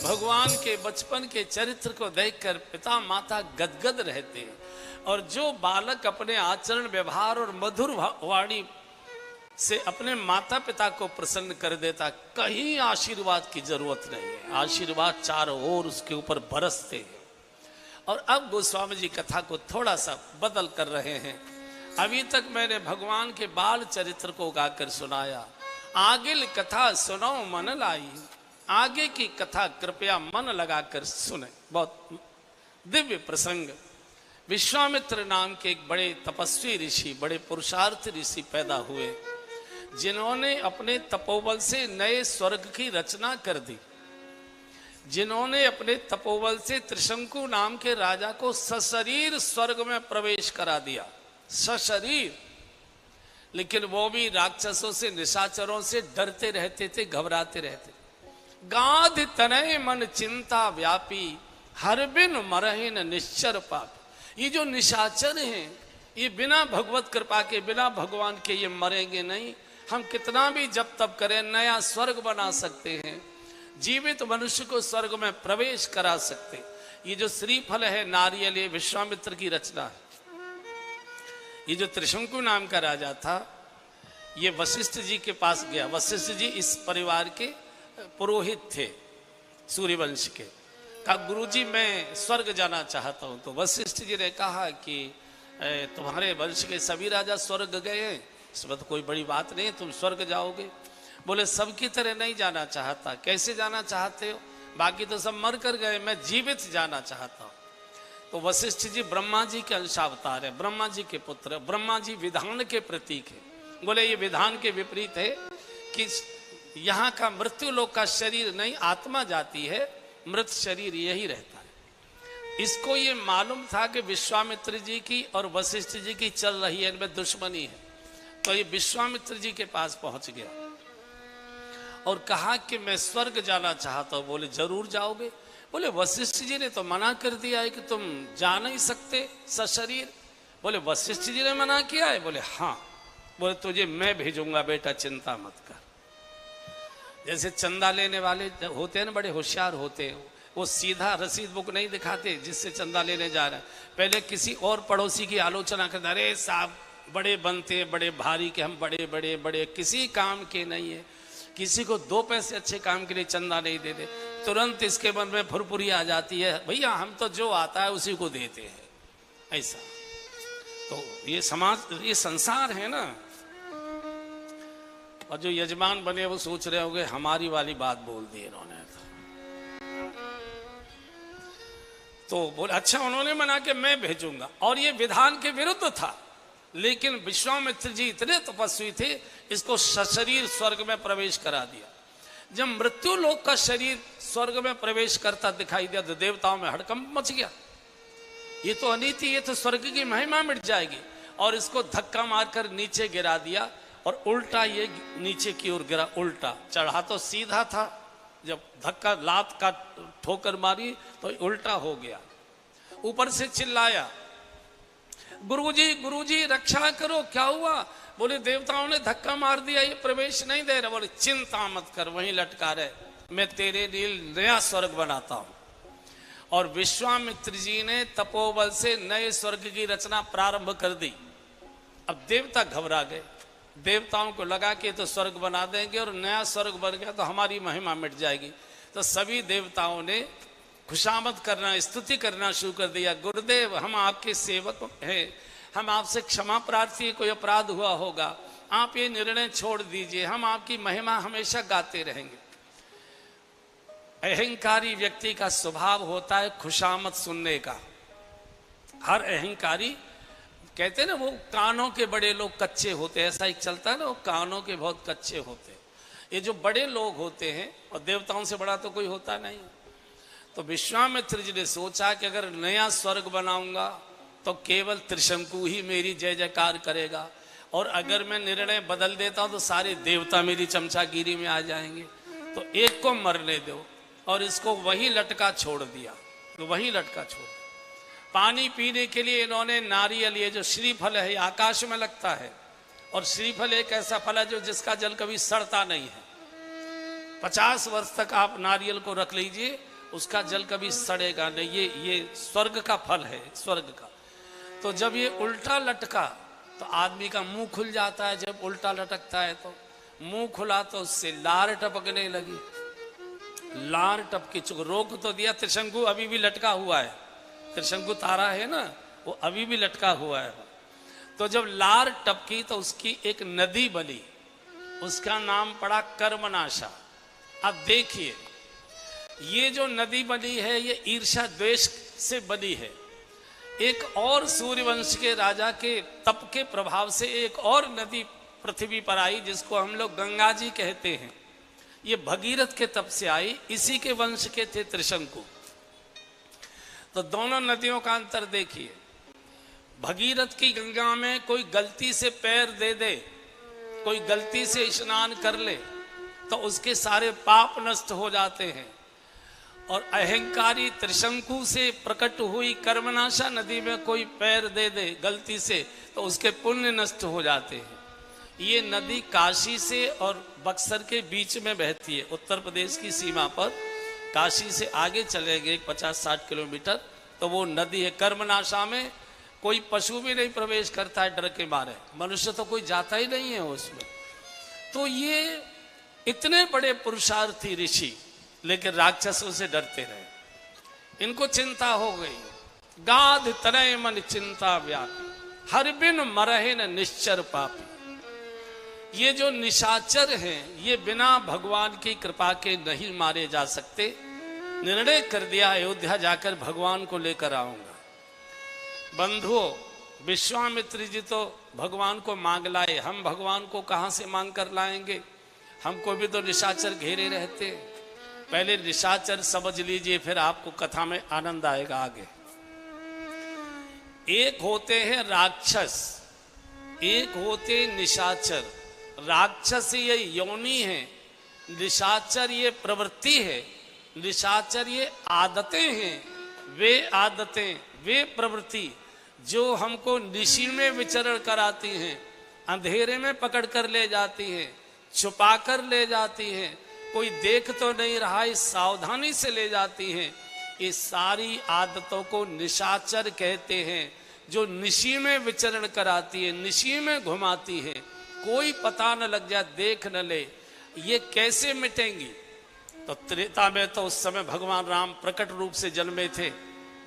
भगवान के बचपन के चरित्र को देखकर पिता माता गदगद रहते हैं। और जो बालक अपने आचरण व्यवहार और मधुर वाणी से अपने माता पिता को प्रसन्न कर देता, कहीं आशीर्वाद की जरूरत नहीं है, आशीर्वाद चारों ओर उसके ऊपर बरसते हैं। और अब गोस्वामी जी कथा को थोड़ा सा बदल कर रहे हैं। अभी तक मैंने भगवान के बाल चरित्र को गाकर सुनाया, आगे कथा सुनो मन लाई, आगे की कथा कृपया मन लगाकर सुने। बहुत दिव्य प्रसंग। विश्वामित्र नाम के एक बड़े तपस्वी ऋषि, बड़े पुरुषार्थ ऋषि पैदा हुए, जिन्होंने अपने तपोबल से नए स्वर्ग की रचना कर दी, जिन्होंने अपने तपोबल से त्रिशंकु नाम के राजा को सशरीर स्वर्ग में प्रवेश करा दिया, सशरीर। लेकिन वो भी राक्षसों से, निशाचरों से डरते रहते थे, घबराते रहते। गाध तनय मन चिंता व्यापी, हर बिन मरहिन निश्चर पाप। ये जो निशाचर हैं, ये बिना भगवत कृपा के, बिना भगवान के ये मरेंगे नहीं। हम कितना भी जप तप करें, नया स्वर्ग बना सकते हैं, जीवित मनुष्य को स्वर्ग में प्रवेश करा सकते। ये जो श्रीफल है, नारियल, ये विश्वामित्र की रचना है। ये जो त्रिशंकु नाम का राजा था, ये वशिष्ठ जी के पास गया। वशिष्ठ जी इस परिवार के पुरोहित थे, सूर्यवंश के। कहा गुरुजी मैं स्वर्ग जाना चाहता हूं। तो वशिष्ठ जी ने कहा कि तुम्हारे वंश के सभी राजा स्वर्ग गए हैं, इसमें तो कोई बड़ी बात नहीं, तुम स्वर्ग जाओगे। बोले सबकी तरह नहीं जाना चाहता। कैसे जाना चाहते हो? बाकी तो सब मर कर गए, मैं जीवित जाना चाहता हूं। तो वशिष्ठ जी ब्रह्मा जी के अंशावतार है, ब्रह्मा जी के पुत्र। ब्रह्मा जी विधान के प्रतीक है। बोले ये विधान के विपरीत है कि यहाँ का मृत्यु लोक का शरीर नहीं, आत्मा जाती है, मृत शरीर यही रहता है। इसको ये मालूम था कि विश्वामित्र जी की और वशिष्ठ जी की चल रही है, इनमें दुश्मनी है। तो ये विश्वामित्र जी के पास पहुंच गया और कहा कि मैं स्वर्ग जाना चाहता हूं। बोले जरूर जाओगे। बोले वशिष्ठ जी ने तो मना कर दिया है कि तुम जा नहीं सकते सशरीर। बोले वशिष्ठ जी ने मना किया है? बोले हाँ। बोले तुझे मैं भेजूंगा बेटा, चिंता मत कर। जैसे चंदा लेने वाले होते हैं ना, बड़े होशियार होते हैं, वो सीधा रसीद बुक नहीं दिखाते जिससे चंदा लेने जा रहा है, पहले किसी और पड़ोसी की आलोचना करते, अरे साहब बड़े बनते हैं, बड़े भारी के, हम बड़े बड़े बड़े किसी काम के नहीं है, किसी को 2 पैसे अच्छे काम के लिए चंदा नहीं देते। तुरंत इसके मन में फुरफुरी आ जाती है, भैया हम तो जो आता है उसी को देते हैं। ऐसा तो ये समाज, ये संसार है ना। और जो यजमान बने वो सोच रहे होंगे हमारी वाली बात बोल दी इन्होंने। तो बोले अच्छा, उन्होंने मना के मैं भेजूंगा। और ये विधान के विरुद्ध था, लेकिन विश्वामित्र जी इतने तपस्वी थे, इसको सशरीर स्वर्ग में प्रवेश करा दिया। जब मृत्यु लोक का शरीर स्वर्ग में प्रवेश करता दिखाई दिया तो देवताओं में हड़कंप मच गया। ये तो अनीति, ये तो स्वर्ग की महिमा मिट जाएगी। और इसको धक्का मारकर नीचे गिरा दिया और उल्टा ये नीचे की ओर गिरा, उल्टा। चढ़ा तो सीधा था, जब धक्का लात का ठोकर मारी तो उल्टा हो गया। ऊपर से चिल्लाया गुरुजी रक्षा करो, क्या हुआ? बोले देवताओं ने धक्का मार दिया, ये प्रवेश नहीं दे रहा। बोले चिंता मत कर, वहीं लटका रहे, मैं तेरे लिए नया स्वर्ग बनाता हूं। और विश्वामित्र जी ने तपोबल से नए स्वर्ग की रचना प्रारंभ कर दी। अब देवता घबरा गए, देवताओं को लगा कि तो स्वर्ग बना देंगे और नया स्वर्ग बन गया तो हमारी महिमा मिट जाएगी। तो सभी देवताओं ने खुशामद करना, स्तुति करना शुरू कर दिया। गुरुदेव हम आपके सेवक हैं, हम आपसे क्षमा प्रार्थी, कोई अपराध हुआ होगा, आप ये निर्णय छोड़ दीजिए, हम आपकी महिमा हमेशा गाते रहेंगे। अहंकारी व्यक्ति का स्वभाव होता है खुशामद सुनने का। हर अहंकारी, कहते हैं ना वो कानों के बड़े लोग कच्चे होते हैं, ऐसा एक चलता है ना, वो कानों के बहुत कच्चे होते हैं। ये जो बड़े लोग होते हैं, और देवताओं से बड़ा तो कोई होता नहीं। तो विश्वामित्र जी ने सोचा कि अगर नया स्वर्ग बनाऊंगा तो केवल त्रिशंकु ही मेरी जय जयकार करेगा, और अगर मैं निर्णय बदल देता हूं तो सारे देवता मेरी चमचागिरी में आ जाएंगे। तो एक को मरने दो, और इसको वही लटका छोड़ दिया, तो वही लटका छोड़। पानी पीने के लिए इन्होंने नारियल, ये जो श्रीफल है, आकाश में लगता है, और श्रीफल एक ऐसा फल है जो जिसका जल कभी सड़ता नहीं है। 50 वर्ष तक आप नारियल को रख लीजिए उसका जल कभी सड़ेगा नहीं, ये स्वर्ग का फल है, स्वर्ग का। तो जब ये उल्टा लटका तो आदमी का मुंह खुल जाता है, जब उल्टा लटकता है तो मुंह खुला तो उससे लार टपकने लगी। लार टपकी, चुक रोक तो दिया, त्रिशंकु अभी भी लटका हुआ है, त्रिशंकु तारा है ना, वो अभी भी लटका हुआ है। तो जब लार टपकी तो उसकी एक नदी बनी, उसका नाम पड़ा कर्मनाशा। अब देखिए ये जो नदी बनी है ये ईर्ष्या द्वेष से बनी है। एक और सूर्यवंश के राजा के तप के प्रभाव से एक और नदी पृथ्वी पर आई जिसको हम लोग गंगा जी कहते हैं। ये भगीरथ के तप से आई, इसी के वंश के थे त्रिशंकु। तो दोनों नदियों का अंतर देखिए। भगीरथ की गंगा में कोई गलती से पैर दे दे, कोई गलती से स्नान कर ले तो उसके सारे पाप नष्ट हो जाते हैं। और अहंकारी त्रिशंकु से प्रकट हुई कर्मनाशा नदी में कोई पैर दे दे गलती से तो उसके पुण्य नष्ट हो जाते हैं। ये नदी काशी से और बक्सर के बीच में बहती है, उत्तर प्रदेश की सीमा पर। काशी से आगे चले गए 50-60 किलोमीटर तो वो नदी है। कर्मनाशा में कोई पशु भी नहीं प्रवेश करता है डर के मारे, मनुष्य तो कोई जाता ही नहीं है उसमें। तो ये इतने बड़े पुरुषार्थी ऋषि लेकिन राक्षसों से डरते रहे। इनको चिंता हो गई, गाध तनय मन चिंता व्यापी, हर बिन मरहे न निश्चर पापी। ये जो निशाचर हैं ये बिना भगवान की कृपा के नहीं मारे जा सकते। निर्णय कर दिया अयोध्या जाकर भगवान को लेकर आऊंगा। बंधुओं, विश्वामित्र जी तो भगवान को मांग लाए, हम भगवान को कहां से मांग कर लाएंगे? हमको भी तो निशाचर घेरे रहते। पहले निशाचर समझ लीजिए, फिर आपको कथा में आनंद आएगा आगे। एक होते हैं राक्षस, एक होते निशाचर। राक्षस ये योनि है, निशाचर ये प्रवृत्ति है, निशाचर ये आदतें हैं। वे आदतें, वे प्रवृत्ति जो हमको निशी में विचरण कराती हैं, अंधेरे में पकड़ कर ले जाती हैं, छुपा कर ले जाती हैं, कोई देख तो नहीं रहा इस सावधानी से ले जाती हैं। ये सारी आदतों को निशाचर कहते हैं, जो निशी में विचरण कराती है, निशी में घुमाती है, कोई पता न लग जाए, देख न ले। ये कैसे मिटेंगी? तो त्रेता में तो उस समय भगवान राम प्रकट रूप से जन्मे थे।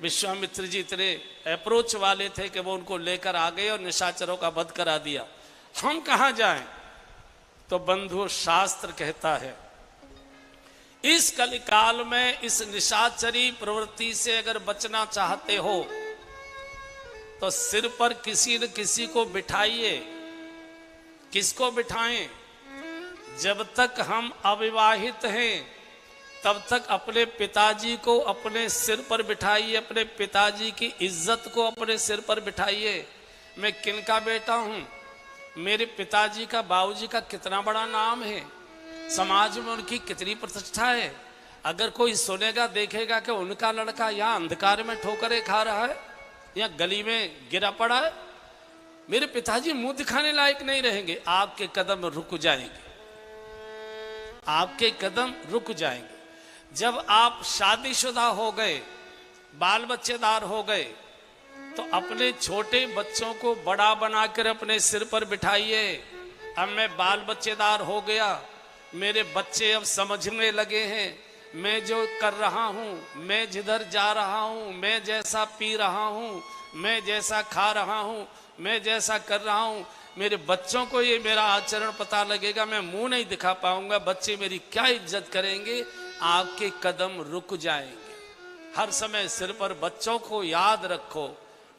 विश्वामित्र जी इतने अप्रोच वाले थे कि वो उनको लेकर आ गए और निशाचरों का वध करा दिया। हम कहाँ जाएं? तो बंधु शास्त्र कहता है इस कलिकाल में इस निशाचरी प्रवृत्ति से अगर बचना चाहते हो तो सिर पर किसी न किसी को बिठाइए। किसको बिठाएं? जब तक हम अविवाहित हैं तब तक अपने पिताजी को अपने सिर पर बिठाइए, अपने पिताजी की इज्जत को अपने सिर पर बिठाइए। मैं किनका बेटा हूं? मेरे पिताजी का, बाबूजी का कितना बड़ा नाम है, समाज में उनकी कितनी प्रतिष्ठा है। अगर कोई सुनेगा देखेगा कि उनका लड़का यहाँ अंधकार में ठोकरें खा रहा है या गली में गिरा पड़ा है, मेरे पिताजी मुंह दिखाने लायक नहीं रहेंगे। आपके कदम रुक जाएंगे, आपके कदम रुक जाएंगे। जब आप शादीशुदा हो गए, बाल बच्चेदार हो गए, तो अपने छोटे बच्चों को बड़ा बनाकर अपने सिर पर बिठाइए। अब मैं बाल बच्चेदार हो गया, मेरे बच्चे अब समझने लगे हैं मैं जो कर रहा हूँ, मैं जिधर जा रहा हूँ, मैं जैसा पी रहा हूँ, मैं जैसा खा रहा हूँ, मैं जैसा कर रहा हूँ, मेरे बच्चों को ये मेरा आचरण पता लगेगा, मैं मुंह नहीं दिखा पाऊंगा, बच्चे मेरी क्या इज्जत करेंगे। आपके कदम रुक जाएंगे। हर समय सिर पर बच्चों को याद रखो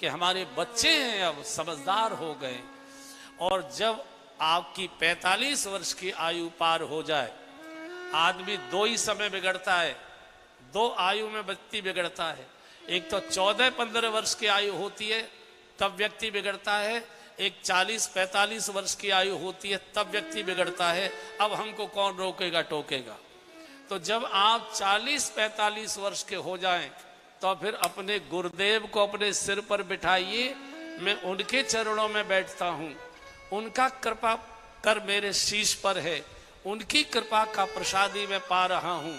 कि हमारे बच्चे हैं, अब समझदार हो गए। और जब आपकी 45 वर्ष की आयु पार हो जाए, आदमी दो ही समय बिगड़ता है, दो आयु में व्यक्ति बिगड़ता है। एक तो 14-15 वर्ष की आयु होती है तब व्यक्ति बिगड़ता है, एक 40-45 वर्ष की आयु होती है तब व्यक्ति बिगड़ता है। अब हमको कौन रोकेगा टोकेगा? तो जब आप 40-45 वर्ष के हो जाएं तो फिर अपने गुरुदेव को अपने सिर पर बिठाइए। मैं उनके चरणों में बैठता हूँ, उनका कृपा कर मेरे शीश पर है, उनकी कृपा का प्रसादी मैं पा रहा हूँ।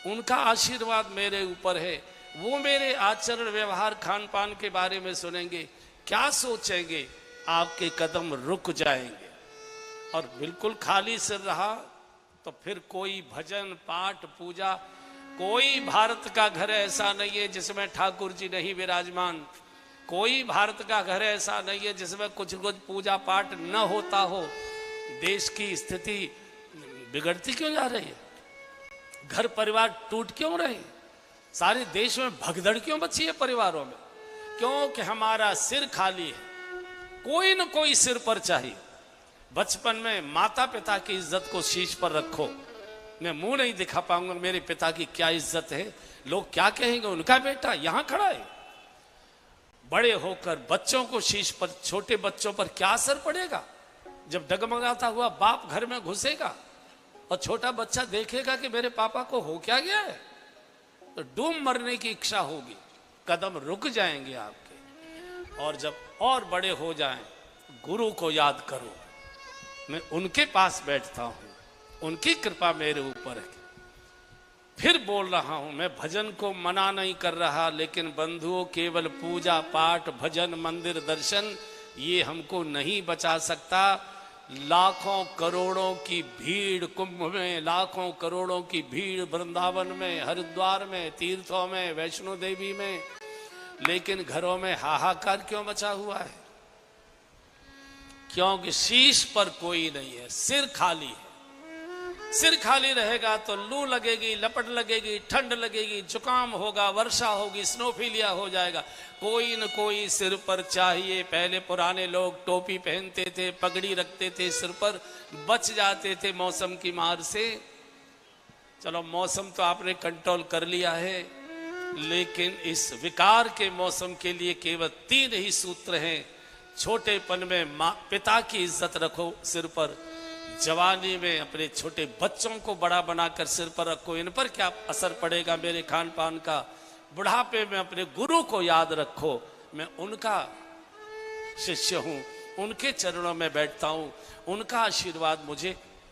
उनका आशीर्वाद मेरे ऊपर है, वो मेरे आचरण व्यवहार खान पान के बारे में सुनेंगे, क्या सोचेंगे, आपके कदम रुक जाएंगे। और बिल्कुल खाली सिर रहा तो फिर कोई भजन पाठ पूजा, कोई भारत का घर ऐसा नहीं है जिसमें ठाकुर जी नहीं विराजमान, कोई भारत का घर ऐसा नहीं है जिसमें कुछ कुछ पूजा पाठ न होता हो। देश की स्थिति बिगड़ती क्यों जा रही है, घर परिवार टूट क्यों रहे, सारे देश में भगदड़ क्यों बची है परिवारों में? क्योंकि हमारा सिर खाली है, कोई न कोई सिर पर चाहिए। बचपन में माता पिता की इज्जत को शीश पर रखो। मैं मुंह नहीं दिखा पाऊंगा मेरे पिता की क्या इज्जत है, लोग क्या कहेंगे, उनका बेटा यहां खड़ा है। बड़े होकर बच्चों को शीश पर, छोटे बच्चों पर क्या असर पड़ेगा? जब डगमगाता हुआ बाप घर में घुसेगा और छोटा बच्चा देखेगा कि मेरे पापा को हो क्या गया है, तो डूब मरने की इच्छा होगी, कदम रुक जाएंगे आपके। और जब और बड़े हो जाएं, गुरु को याद करो। मैं उनके पास बैठता हूं, उनकी कृपा मेरे ऊपर है। फिर बोल रहा हूं, मैं भजन को मना नहीं कर रहा, लेकिन बंधुओं केवल पूजा पाठ भजन मंदिर दर्शन ये हमको नहीं बचा सकता। लाखों करोड़ों की भीड़ कुंभ में, लाखों करोड़ों की भीड़ वृंदावन में, हरिद्वार में, तीर्थों में, वैष्णो देवी में, लेकिन घरों में हाहाकार क्यों मचा हुआ है? क्योंकि शीश पर कोई नहीं है, सिर खाली है। सिर खाली रहेगा तो लू लगेगी, लपट लगेगी, ठंड लगेगी, जुकाम होगा, वर्षा होगी, स्नोफीलिया हो जाएगा। कोई न कोई सिर पर चाहिए। पहले पुराने लोग टोपी पहनते थे, पगड़ी रखते थे सिर पर, बच जाते थे मौसम की मार से। चलो मौसम तो आपने कंट्रोल कर लिया है, लेकिन इस विकार के मौसम के लिए केवल 3 ही सूत्र हैं। छोटेपन में माँ पिता की इज्जत रखो सिर पर, जवानी में अपने छोटे बच्चों को बड़ा बनाकर सिर पर रखो, इन पर क्या असर पड़ेगा मेरे खान पान का। बुढ़ापे में अपने गुरु को याद रखो, मैं उनका शिष्य हूं, उनके चरणों में बैठता हूं, उनका आशीर्वाद मुझे।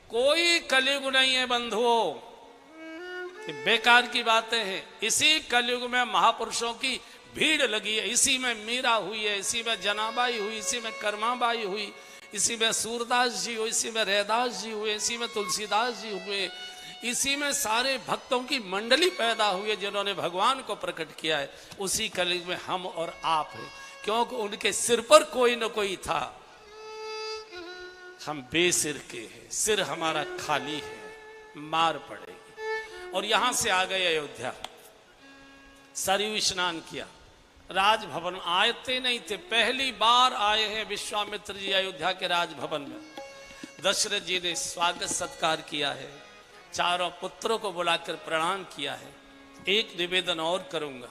कोई कलयुग नहीं है बंधुओं, बेकार की बातें हैं। इसी कलयुग में महापुरुषों की भीड़ लगी है, इसी में मीरा हुई है, इसी में जनाबाई हुई, इसी में कर्माबाई हुई, इसी में सूरदास जी हुए, इसी में रैदास जी हुए, इसी में तुलसीदास जी हुए, इसी में सारे भक्तों की मंडली पैदा हुई है जिन्होंने भगवान को प्रकट किया है। उसी कलयुग में हम और आप हैं, क्योंकि उनके सिर पर कोई न कोई था। हम बेसिर के हैं, सिर हमारा खाली है, मार पड़ेगी। और यहां से आ गए अयोध्या, सरयू स्नान किया, राजभवन आते नहीं थे, पहली बार आए हैं विश्वामित्र जी अयोध्या के राजभवन में। दशरथ जी ने स्वागत सत्कार किया है, चारों पुत्रों को बुलाकर प्रणाम किया है। एक निवेदन और करूंगा,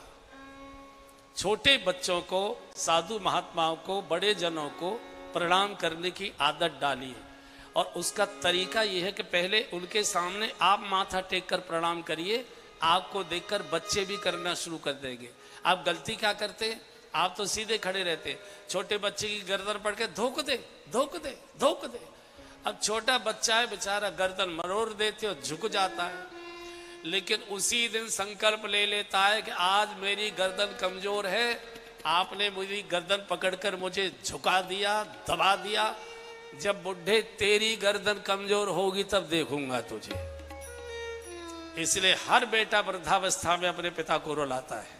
छोटे बच्चों को, साधु महात्माओं को, बड़े जनों को प्रणाम करने की आदत डाली है। और उसका तरीका यह है कि पहले उनके सामने आप माथा टेक कर प्रणाम करिए, आपको देखकर बच्चे भी करना शुरू कर देंगे। आप गलती क्या करते हैं, आप तो सीधे खड़े रहते, छोटे बच्चे की गर्दन पकड़ के धोक दे धोक दे धोक दे। अब छोटा बच्चा है बेचारा, गर्दन मरोड़ देते और झुक जाता है, लेकिन उसी दिन संकल्प ले लेता है कि आज मेरी गर्दन कमजोर है, आपने मेरी गर्दन पकड़कर मुझे झुका दिया, दबा दिया, जब बुढ़े तेरी गर्दन कमजोर होगी तब देखूंगा तुझे। इसलिए हर बेटा वृद्धावस्था में अपने पिता को रुलाता है,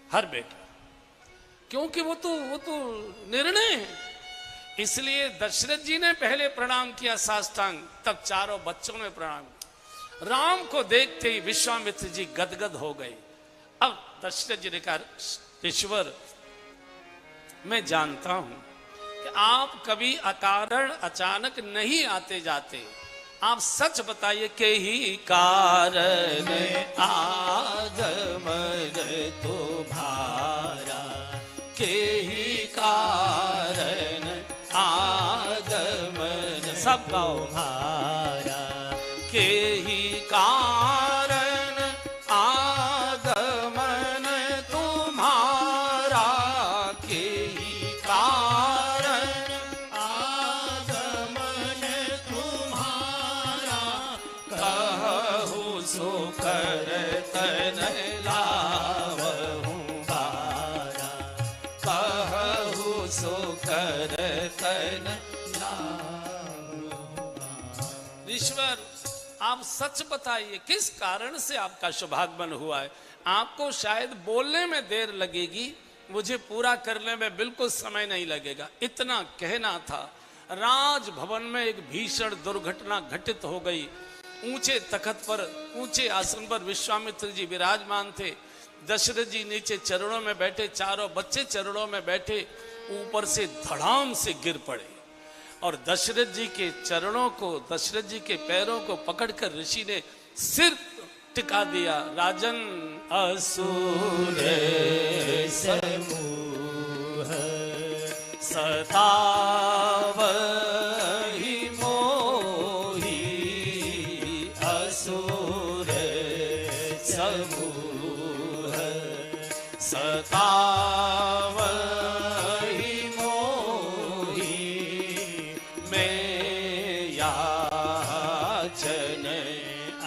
हर बेटा, क्योंकि वो तो निर्णय है। इसलिए दशरथ जी ने पहले प्रणाम किया साष्टांग, तब चारों बच्चों ने प्रणाम किया। राम को देखते ही विश्वामित्र जी गदगद हो गए। अब दशरथ जी ने कहा, ईश्वर मैं जानता हूं कि आप कभी अकारण अचानक नहीं आते जाते, आप सच बताइए के ही कारण आगमन तुम्हारा, के ही कारण आगमन सब तुम्हारा, के ही कारण आगमन तुम्हारा, के ही कारण आगमन तुम्हारा, कहु सो नहीं लावहूं बारा, कहू सो कर तन लावहूं बारा। ईश्वर आप सच बताइए किस कारण से आपका सौभाग्यवन हुआ है। आपको शायद बोलने में देर लगेगी, मुझे पूरा करने में बिल्कुल समय नहीं लगेगा, इतना कहना था। राजभवन में एक भीषण दुर्घटना घटित हो गई। ऊंचे तखत पर, ऊंचे आसन पर विश्वामित्र जी विराजमान थे। दशरथ जी नीचे चरणों में बैठे, चारों बच्चे चरणों में बैठे, ऊपर से धड़ाम से गिर पड़े और दशरथ जी के चरणों को, दशरथ जी के पैरों को पकड़कर ऋषि ने सिर टिका दिया। राजन असुर समूह सतावहि मोहि, असुर समूह सतावहि मोहि, मैं याचन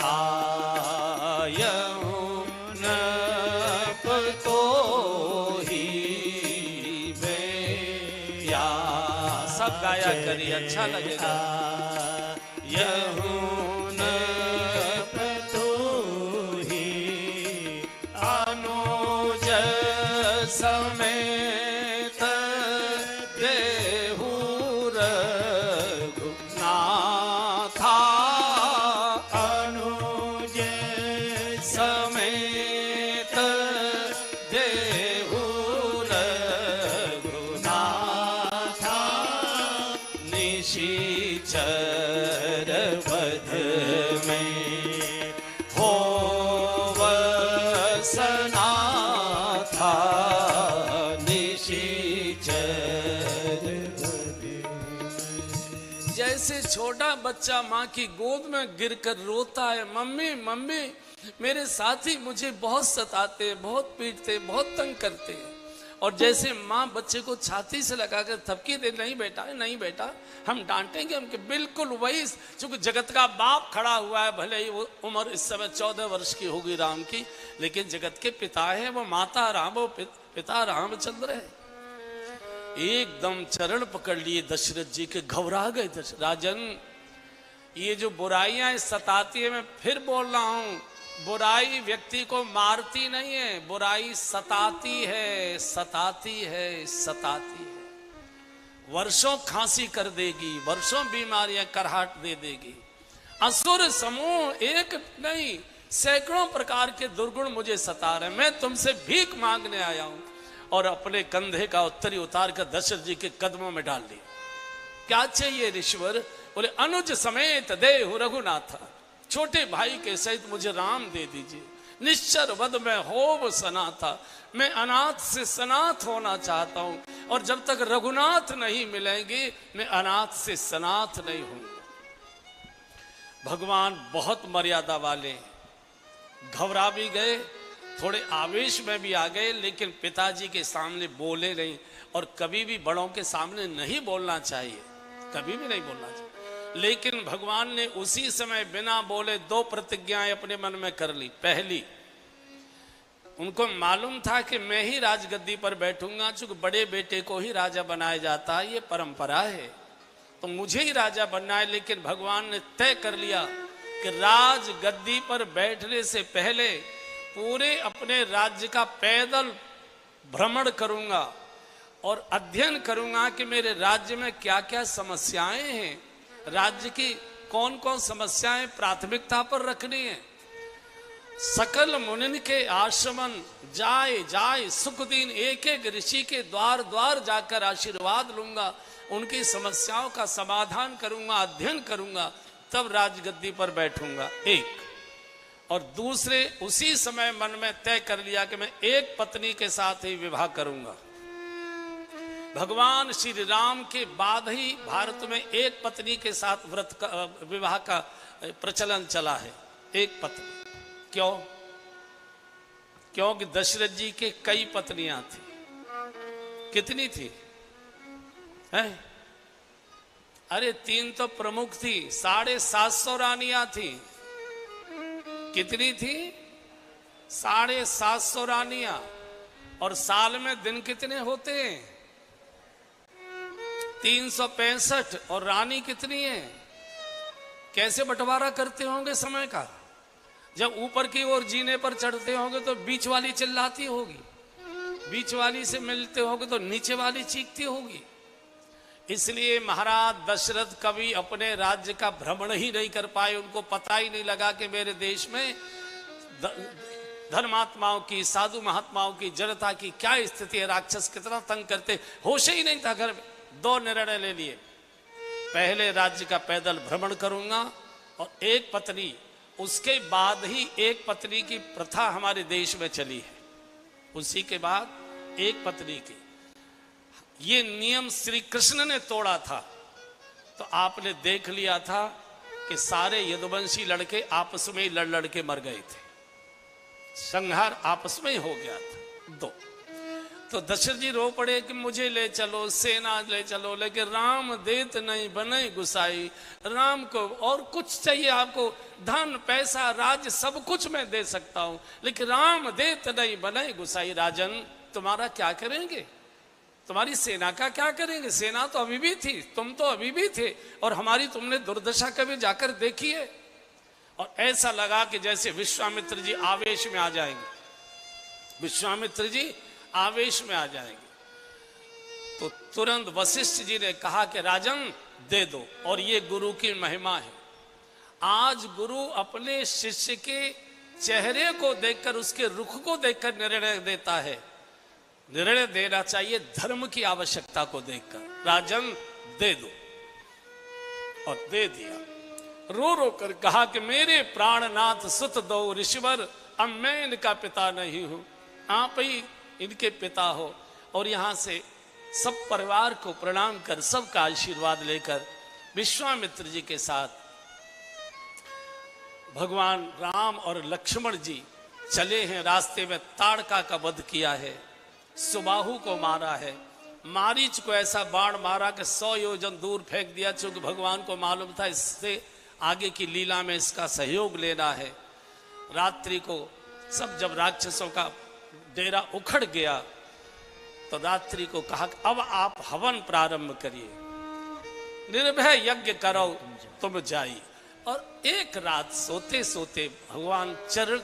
आयहूं नपतोहि, सब गाया करिए, अच्छा लगेगा। यहूं नपतोहि, अनुज समेत देहु रघुनाथा, अनुज समेत देहु रघुनाथा, निशिचर वध में होवसना था, निशिचर वध। जैसे छोटा बच्चा माँ की गोद में गिरकर रोता है, मम्मी मम्मी मेरे साथी मुझे बहुत सताते, बहुत पीटते, बहुत तंग करते हैं। और जैसे माँ बच्चे को छाती से लगाकर थपकी दे, नहीं बेटा नहीं बेटा हम डांटेंगे हम, कि बिल्कुल वही, चूंकि जगत का बाप खड़ा हुआ है, भले ही वो उम्र इस समय 14 वर्ष की होगी राम की, लेकिन जगत के पिता है वो, माता राम, वो पिता रामचंद्र है। एकदम चरण पकड़ लिए दशरथ जी के, घबरा गए दशरथ। राजन ये जो बुराइयां सताती है, मैं फिर बोल रहा हूं, बुराई व्यक्ति को मारती नहीं है, बुराई सताती है, सताती है, सताती है। वर्षों खांसी कर देगी, वर्षों बीमारियां करहाट दे देगी। असुर समूह एक नहीं सैकड़ों प्रकार के दुर्गुण मुझे सता रहे। मैं तुमसे भीख मांगने आया हूं। और अपने कंधे का उत्तरी उतार कर दशरथ जी के कदमों में डाल दिया। क्या चाहिए ऋषिवर? बोले अनुज समेत देहु रघुनाथ, छोटे भाई के सहित मुझे राम दे दीजिए। निश्चर वध में होव सनाथा, मैं अनाथ से सनाथ होना चाहता हूं, और जब तक रघुनाथ नहीं मिलेंगे मैं अनाथ से सनाथ नहीं हूंगा। भगवान बहुत मर्यादा वाले, घबरा भी गए, थोड़े आवेश में भी आ गए, लेकिन पिताजी के सामने बोले नहीं। और कभी भी बड़ों के सामने नहीं बोलना चाहिए, कभी भी नहीं बोलना चाहिए। लेकिन भगवान ने उसी समय बिना बोले दो प्रतिज्ञाएं अपने मन में कर ली। पहली, उनको मालूम था कि मैं ही राजगद्दी पर बैठूंगा, चूंकि बड़े बेटे को ही राजा बनाया जाता है, ये परंपरा है, तो मुझे ही राजा बनना है। लेकिन भगवान ने तय कर लिया कि राजगद्दी पर बैठने से पहले पूरे अपने राज्य का पैदल भ्रमण करूंगा और अध्ययन करूंगा कि मेरे राज्य में क्या क्या समस्याएं हैं, राज्य की कौन कौन समस्याएं प्राथमिकता पर रखनी है। सकल मुनिन के आश्रमन जाए जाए सुख दिन, एक एक ऋषि के द्वार द्वार जाकर आशीर्वाद लूंगा, उनकी समस्याओं का समाधान करूंगा, अध्ययन करूंगा, तब राजगद्दी पर बैठूंगा। एक। और दूसरे, उसी समय मन में तय कर लिया कि मैं एक पत्नी के साथ ही विवाह करूंगा। भगवान श्री राम के बाद ही भारत में एक पत्नी के साथ विवाह का प्रचलन चला है, एक पत्नी। क्यों? क्योंकि दशरथ जी के कई पत्नियां थी। कितनी थी? हैं? अरे 3 तो प्रमुख थी, 750 रानियां थी। कितनी थी? 750 रानियां, और साल में दिन कितने होते हैं? 365। और रानी कितनी है? कैसे बंटवारा करते होंगे समय का? जब ऊपर की ओर जीने पर चढ़ते होंगे तो बीच वाली चिल्लाती होगी, बीच वाली से मिलते होंगे तो नीचे वाली चीखती होगी। इसलिए महाराज दशरथ कभी अपने राज्य का भ्रमण ही नहीं कर पाए। उनको पता ही नहीं लगा कि मेरे देश में धर्मात्माओं की, साधु महात्माओं की, जनता की क्या स्थिति है, राक्षस कितना तंग करते, होश ही नहीं था घर में। 2 निर्णय ले लिए, पहले राज्य का पैदल भ्रमण करूंगा और एक पत्नी, उसके बाद ही एक पत्नी की प्रथा हमारे देश में चली है, उसी के बाद एक पत्नी की। ये नियम श्री कृष्ण ने तोड़ा था, तो आपने देख लिया था कि सारे यदुवंशी लड़के आपस में ही लड़ लड़ के मर गए थे, संहार आपस में ही हो गया था। 2 तो दशरथ जी रो पड़े कि मुझे ले चलो, सेना ले चलो, लेकिन राम देत नहीं बने गुसाई। राम को और कुछ चाहिए आपको, धन पैसा राज्य सब कुछ मैं दे सकता हूं, लेकिन राम देत नहीं बने गुसाई। राजन तुम्हारा क्या करेंगे, तुम्हारी सेना का क्या करेंगे? सेना तो अभी भी थी, तुम तो अभी भी थे, और हमारी तुमने दुर्दशा कभी जाकर देखी है? और ऐसा लगा कि जैसे विश्वामित्र जी आवेश में आ जाएंगे, विश्वामित्र जी आवेश में आ जाएंगे। तो तुरंत वशिष्ठ जी ने कहा कि राजन दे दो, और ये गुरु की महिमा है। आज गुरु अपने शिष्य के चेहरे को देखकर, उसके रुख को देखकर निर्णय देता है। निर्णय देना चाहिए धर्म की आवश्यकता को देखकर। राजन दे दो, और दे दिया। रो रो कर कहा कि मेरे प्राणनाथ सुत दो ऋषिवर, अब मैं इनका पिता नहीं हूं, आप ही इनके पिता हो। और यहां से सब परिवार को प्रणाम कर, सबका आशीर्वाद लेकर विश्वामित्र जी के साथ भगवान राम और लक्ष्मण जी चले हैं। रास्ते में ताड़का का वध किया है, सुबाहु को मारा है, मारीच को ऐसा बाण मारा कि 100 योजन दूर फेंक दिया, चूंकि भगवान को मालूम था इससे आगे की लीला में इसका सहयोग लेना है। रात्रि को सब जब राक्षसों का डेरा उखड़ गया तो रात्रि को कहा कि अब आप हवन प्रारंभ करिए, निर्भय यज्ञ करो तुम जाई। और एक रात सोते सोते भगवान चरण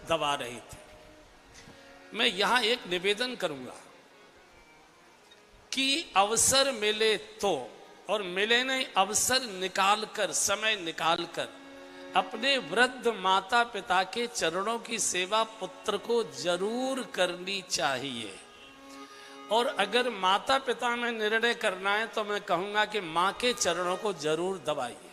दबा रहे थे। मैं यहां एक निवेदन करूंगा कि अवसर मिले तो, और मिले नहीं, अवसर निकालकर, समय निकालकर अपने वृद्ध माता पिता के चरणों की सेवा पुत्र को जरूर करनी चाहिए। और अगर माता पिता में निर्णय करना है तो मैं कहूंगा कि मां के चरणों को जरूर दबाइए।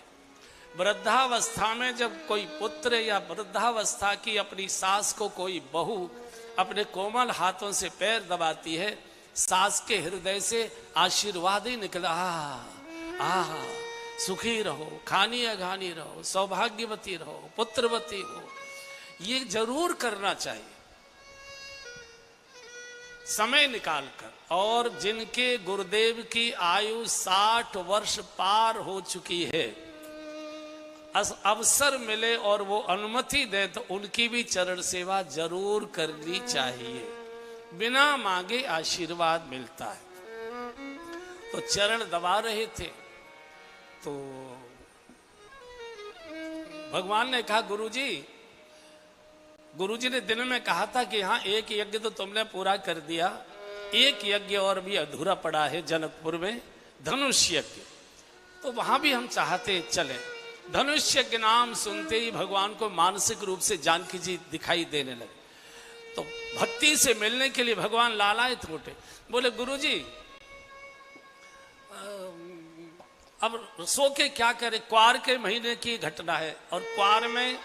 वृद्धावस्था में जब कोई पुत्र या वृद्धावस्था की अपनी सास को कोई बहू अपने कोमल हाथों से पैर दबाती है, सास के हृदय से आशीर्वाद ही निकला, आहा सुखी रहो, खानी अघानी रहो, सौभाग्यवती रहो, पुत्रवती हो, ये जरूर करना चाहिए समय निकालकर। और जिनके गुरुदेव की आयु 60 वर्ष पार हो चुकी है, अवसर मिले और वो अनुमति दे तो उनकी भी चरण सेवा जरूर करनी चाहिए, बिना मांगे आशीर्वाद मिलता है। तो चरण दबा रहे थे तो भगवान ने कहा, गुरुजी ने दिन में कहा था कि हाँ एक यज्ञ तो तुमने पूरा कर दिया, एक यज्ञ और भी अधूरा पड़ा है जनकपुर में, धनुष यज्ञ। तो वहां भी हम चाहते चले। धनुष यज्ञ नाम सुनते ही भगवान को मानसिक रूप से जानकी जी दिखाई देने लगे। तो भक्ति से मिलने के लिए भगवान लालायित उठे, बोले गुरुजी अब सो के क्या करे, क्वार के महीने की घटना है और क्वार में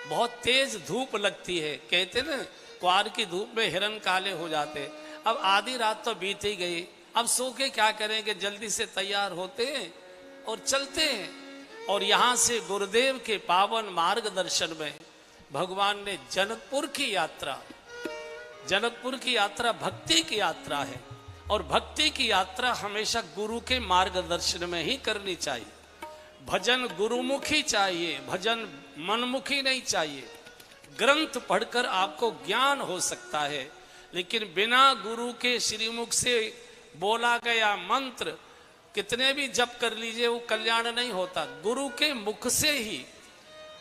बहुत तेज धूप लगती है, कहते ना क्वार की धूप में हिरण काले हो जाते। अब आधी रात तो बीत ही गई, अब सो के क्या करेंगे, जल्दी से तैयार होते हैं और चलते हैं। और यहाँ से गुरुदेव के पावन मार्गदर्शन में भगवान ने जनकपुर की यात्रा भक्ति की यात्रा है, और भक्ति की यात्रा हमेशा गुरु के मार्गदर्शन में ही करनी चाहिए। भजन गुरुमुखी चाहिए, भजन मनमुखी नहीं चाहिए। ग्रंथ पढ़कर आपको ज्ञान हो सकता है, लेकिन बिना गुरु के श्रीमुख से बोला गया मंत्र कितने भी जप कर लीजिए वो कल्याण नहीं होता, गुरु के मुख से ही।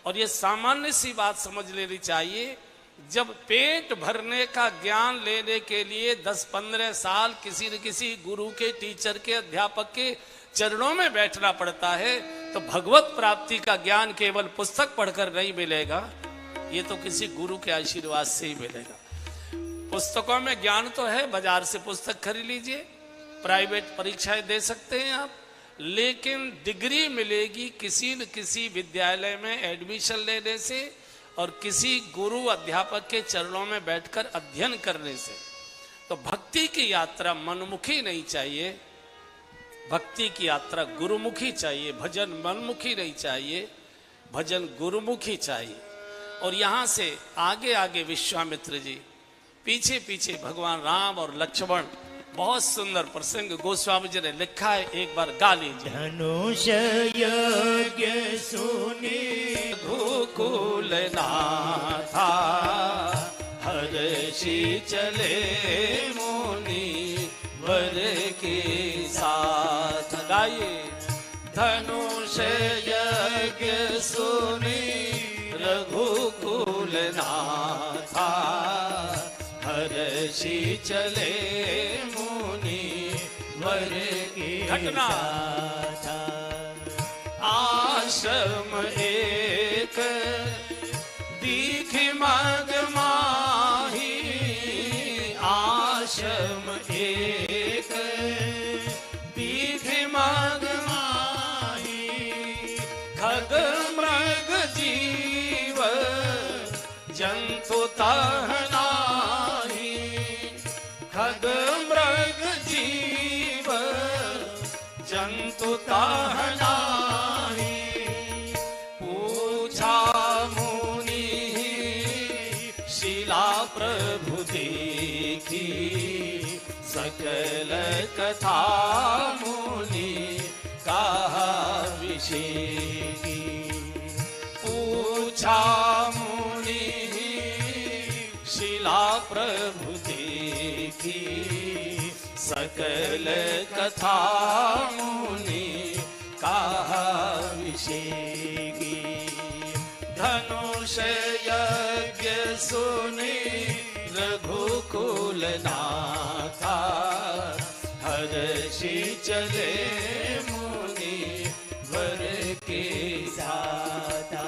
और ये सामान्य सी बात समझ लेनी चाहिए, जब पेट भरने का ज्ञान लेने के लिए 10-15 साल किसी न किसी गुरु के, टीचर के, अध्यापक के चरणों में बैठना पड़ता है, तो भगवत प्राप्ति का ज्ञान केवल पुस्तक पढ़कर नहीं मिलेगा, ये तो किसी गुरु के आशीर्वाद से ही मिलेगा। पुस्तकों में ज्ञान तो है, बाजार से पुस्तक खरीद लीजिए, प्राइवेट परीक्षाएं दे सकते हैं आप, लेकिन डिग्री मिलेगी किसी न किसी विद्यालय में एडमिशन लेने से और किसी गुरु अध्यापक के चरणों में बैठकर अध्ययन करने से। तो भक्ति की यात्रा मनमुखी नहीं चाहिए, भक्ति की यात्रा गुरुमुखी चाहिए, भजन मनमुखी नहीं चाहिए, भजन गुरुमुखी चाहिए। और यहाँ से आगे आगे विश्वामित्र जी, पीछे पीछे भगवान राम और लक्ष्मण, बहुत सुंदर प्रसंग गोस्वामी जी ने लिखा है, एक बार गा लीजिए। धनुष यज्ञ सुनी गोकुल नाथा, हर्षि चले मुनि वर के साथ। गाइए। धनुष यज्ञ सुनी रघुकुल नाथा, हर्षि चले मुनि वर की घटना। आश्रम एक दीखि मग माही, आश्रम एक दीखि मग माही, खग मृग जीव जंतु तहनाही, खग मृग जीव जंतु तहनाही। पूछा मुनि शिला प्रभु देखी, सकल कथा मुनि कहा विषेकी। पूछा मुनि शिला प्रभु देखी, सकल कथा मुनि कहा विषेकी। धनुष यज्ञ सुनी रघुकुल नाथा, हर्षि चले मुनि वर के साथा,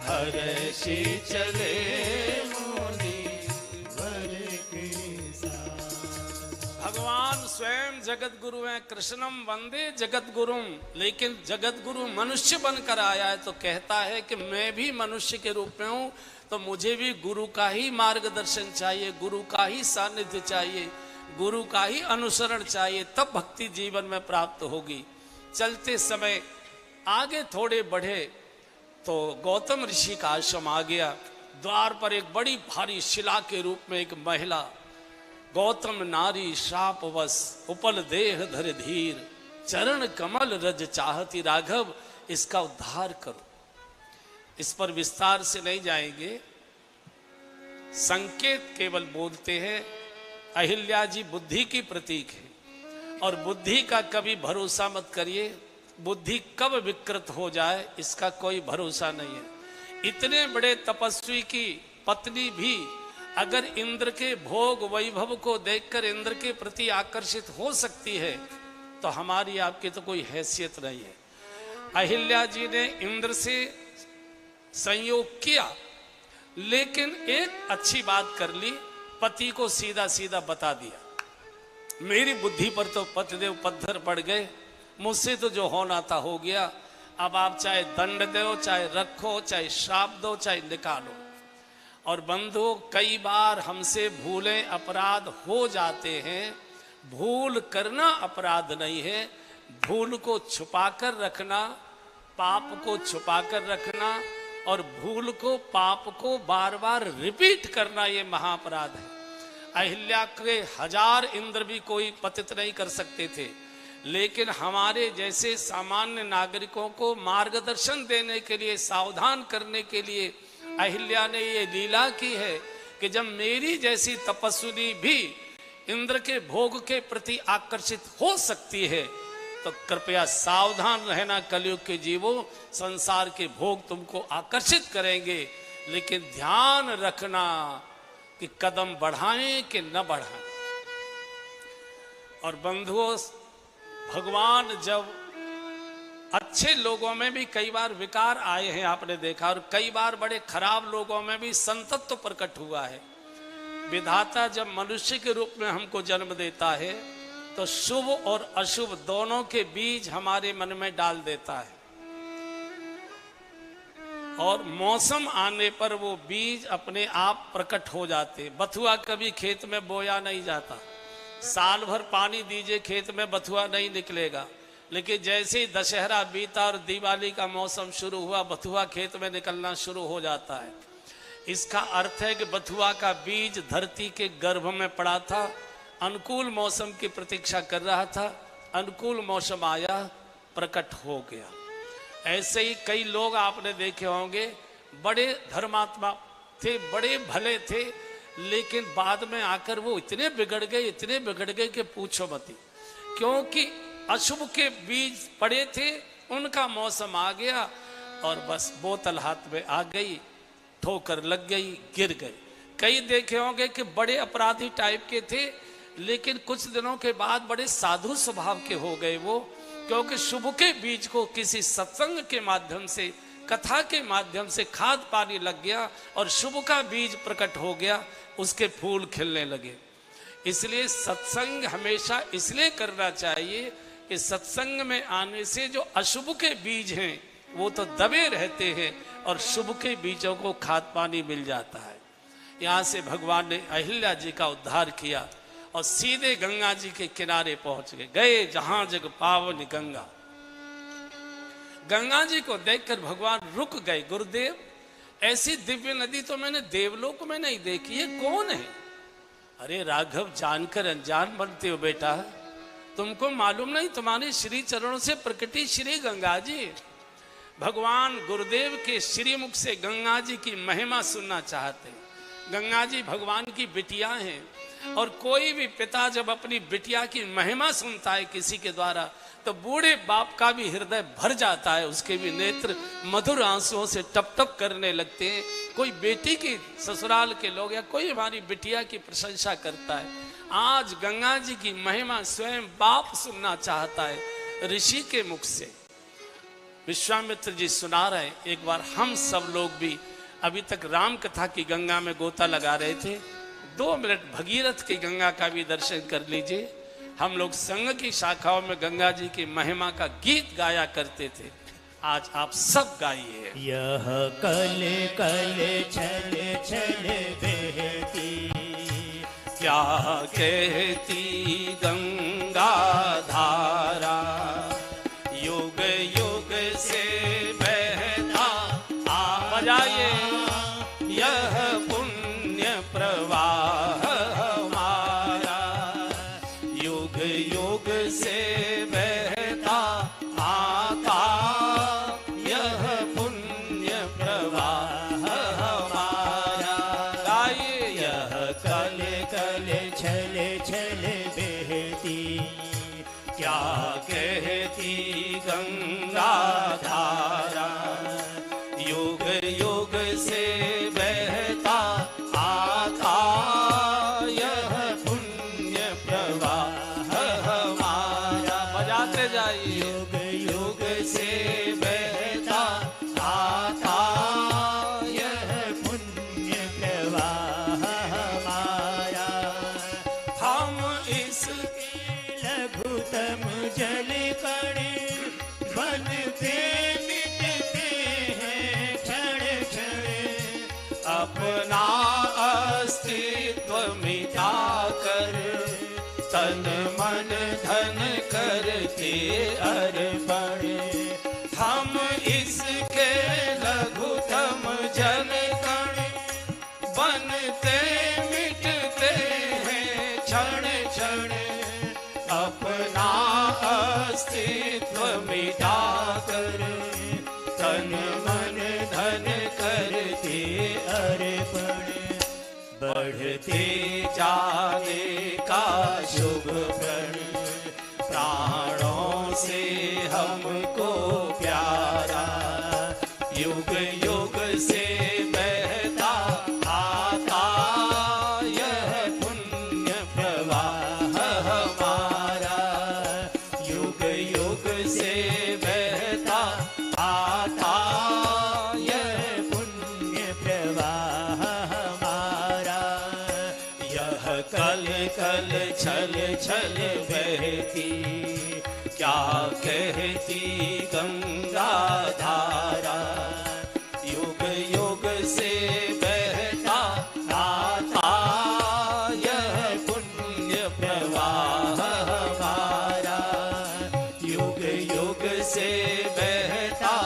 हर्षि चले मुनि वर के साथ। भगवान स्वयं जगत गुरु हैं, कृष्णम वंदे जगत गुरुम, लेकिन जगत गुरु मनुष्य बनकर आया है तो कहता है कि मैं भी मनुष्य के रूप में हूं, तो मुझे भी गुरु का ही मार्गदर्शन चाहिए, गुरु का ही सानिध्य चाहिए, गुरु का ही अनुसरण चाहिए, तब भक्ति जीवन में प्राप्त होगी। चलते समय आगे थोड़े बढ़े तो गौतम ऋषि का आश्रम आ गया। द्वार पर एक बड़ी भारी शिला के रूप में एक महिला, गौतम नारी श्रापवश उपल देह धर धीर, चरण कमल रज चाहती राघव, इसका उद्धार करो। इस पर विस्तार से नहीं जाएंगे, संकेत केवल बोलते हैं। अहिल्या जी बुद्धि की प्रतीक है, और बुद्धि का कभी भरोसा मत करिए, बुद्धि कब विकृत हो जाए इसका कोई भरोसा नहीं है। इतने बड़े तपस्वी की पत्नी भी अगर इंद्र के भोग वैभव को देखकर इंद्र के प्रति आकर्षित हो सकती है, तो हमारी आपकी तो कोई हैसियत नहीं है। अहिल्या जी ने इंद्र से संयोग किया, लेकिन एक अच्छी बात कर ली, पति को सीधा सीधा बता दिया। मेरी बुद्धि पर तो पतिदेव पत्थर पड़ गए, मुझसे तो जो होना था हो गया, अब आप चाहे दंड दो, चाहे रखो, चाहे श्राप दो, चाहे निकालो। और बंधु, कई बार हमसे भूलें अपराध हो जाते हैं। भूल करना अपराध नहीं है, भूल को छुपाकर रखना, पाप को छुपाकर रखना और भूल को, पाप को बार बार रिपीट करना, ये महाअपराध है। अहिल्या के 1000 इंद्र भी कोई पतित नहीं कर सकते थे, लेकिन हमारे जैसे सामान्य नागरिकों को मार्गदर्शन देने के लिए, सावधान करने के लिए अहिल्या ने ये लीला की है कि जब मेरी जैसी तपस्विनी भी इंद्र के भोग के प्रति आकर्षित हो सकती है, तो कृपया सावधान रहना कलयुग के जीवों, संसार के भोग तुमको आकर्षित करेंगे, लेकिन ध्यान रखना कि कदम बढ़ाएं कि न बढ़ाएं। और बंधुओं, भगवान जब अच्छे लोगों में भी कई बार विकार आए हैं, आपने देखा, और कई बार बड़े खराब लोगों में भी संतत्व प्रकट हुआ है। विधाता जब मनुष्य के रूप में हमको जन्म देता है तो शुभ और अशुभ दोनों के बीज हमारे मन में डाल देता है, और मौसम आने पर वो बीज अपने आप प्रकट हो जाते। बथुआ कभी खेत में बोया नहीं जाता, साल भर पानी दीजिए खेत में बथुआ नहीं निकलेगा, लेकिन जैसे ही दशहरा बीता और दिवाली का मौसम शुरू हुआ, बथुआ खेत में निकलना शुरू हो जाता है। इसका अर्थ है कि बथुआ का बीज धरती के गर्भ में पड़ा था, अनुकूल मौसम की प्रतीक्षा कर रहा था, अनुकूल मौसम आया, प्रकट हो गया। ऐसे ही कई लोग आपने देखे होंगे, बड़े धर्मात्मा थे, बड़े भले थे, लेकिन बाद में आकर वो इतने बिगड़ गए कि पूछो मत। क्योंकि अशुभ के बीज पड़े थे, उनका मौसम आ गया और बस बोतल हाथ में आ गई, ठोकर लग गई, गिर गए। कई देखे होंगे कि बड़े अपराधी टाइप के थे, लेकिन कुछ दिनों के बाद बड़े साधु स्वभाव के हो गए वो, क्योंकि शुभ के बीज को किसी सत्संग के माध्यम से, कथा के माध्यम से खाद पानी लग गया और शुभ का बीज प्रकट हो गया, उसके फूल खिलने लगे। इसलिए सत्संग हमेशा इसलिए करना चाहिए कि सत्संग में आने से जो अशुभ के बीज हैं वो तो दबे रहते हैं और शुभ के बीजों को खाद पानी मिल जाता है। यहाँ से भगवान ने अहिल्या जी का उद्धार किया और सीधे गंगा जी के किनारे पहुंच गए जहां जग पावन गंगा। गंगा जी को देखकर भगवान रुक गए। गुरुदेव, ऐसी दिव्य नदी तो मैंने देवलोक में नहीं देखी है, कौन है? अरे राघव, जानकर अनजान बनते हो बेटा, तुमको मालूम नहीं, तुम्हारे श्री चरणों से प्रकटी श्री गंगा जी। भगवान गुरुदेव के श्रीमुख से गंगा जी की महिमा सुनना चाहते हैं। गंगा जी भगवान की बिटिया हैं, और कोई भी पिता जब अपनी बिटिया की महिमा सुनता है किसी के द्वारा, तो बूढ़े बाप का भी हृदय भर जाता है, उसके भी नेत्र मधुर आंसुओं से टप टप करने लगते हैं। कोई बेटी की, ससुराल के लोग या कोई हमारी बिटिया की प्रशंसा करता है। आज गंगा जी की महिमा स्वयं बाप सुनना चाहता है ऋषि के मुख से। विश्वामित्र जी सुना रहे। एक बार हम सब लोग भी अभी तक राम कथा की गंगा में गोता लगा रहे थे, 2 मिनट भगीरथ की गंगा का भी दर्शन कर लीजिए। हम लोग संघ की शाखाओं में गंगा जी की महिमा का गीत गाया करते थे, आज आप सब गाइए। यह कल कल छल छल बहती, क्या कहती गंगा धारा, युग युग से बहता बजाइए यह पुण्य प्रवाह हमारा, युग युग से बहता आता यह पुण्य प्रवाह हमारा। गाइए यह कल कल छल छल बहती, क्या कहती गंगा धारा, युग युग से बहता आता यह पुण्य प्रवाह हमारा। बजाते जाइए युग युग से बहता आता यह पुण्य प्रवाह हमारा। हम इस लघुतम जल कण बनते मिटते हैं क्षण क्षण, अपना अस्तित्व मिटा कर तन मन धन करते अर्पण। हम इसके लघुतम जन कण बनते मिटते हैं क्षण क्षण, अपना अस्तित्व मिटा कर तन मन धन करते बढ़ते जाने का शुभ प्रण, प्राणों से हमको प्यारा, युग युग से बहता आता यह पुण्य प्रवाह हमारा, युग युग से बहता आता यह पुण्य प्रवाह हमारा। यह कल कल छल छल बहती, क्या कहती गंगा धारा, युग युग से बहता आता यह पुण्य प्रवाह हमारा, युग युग से बहता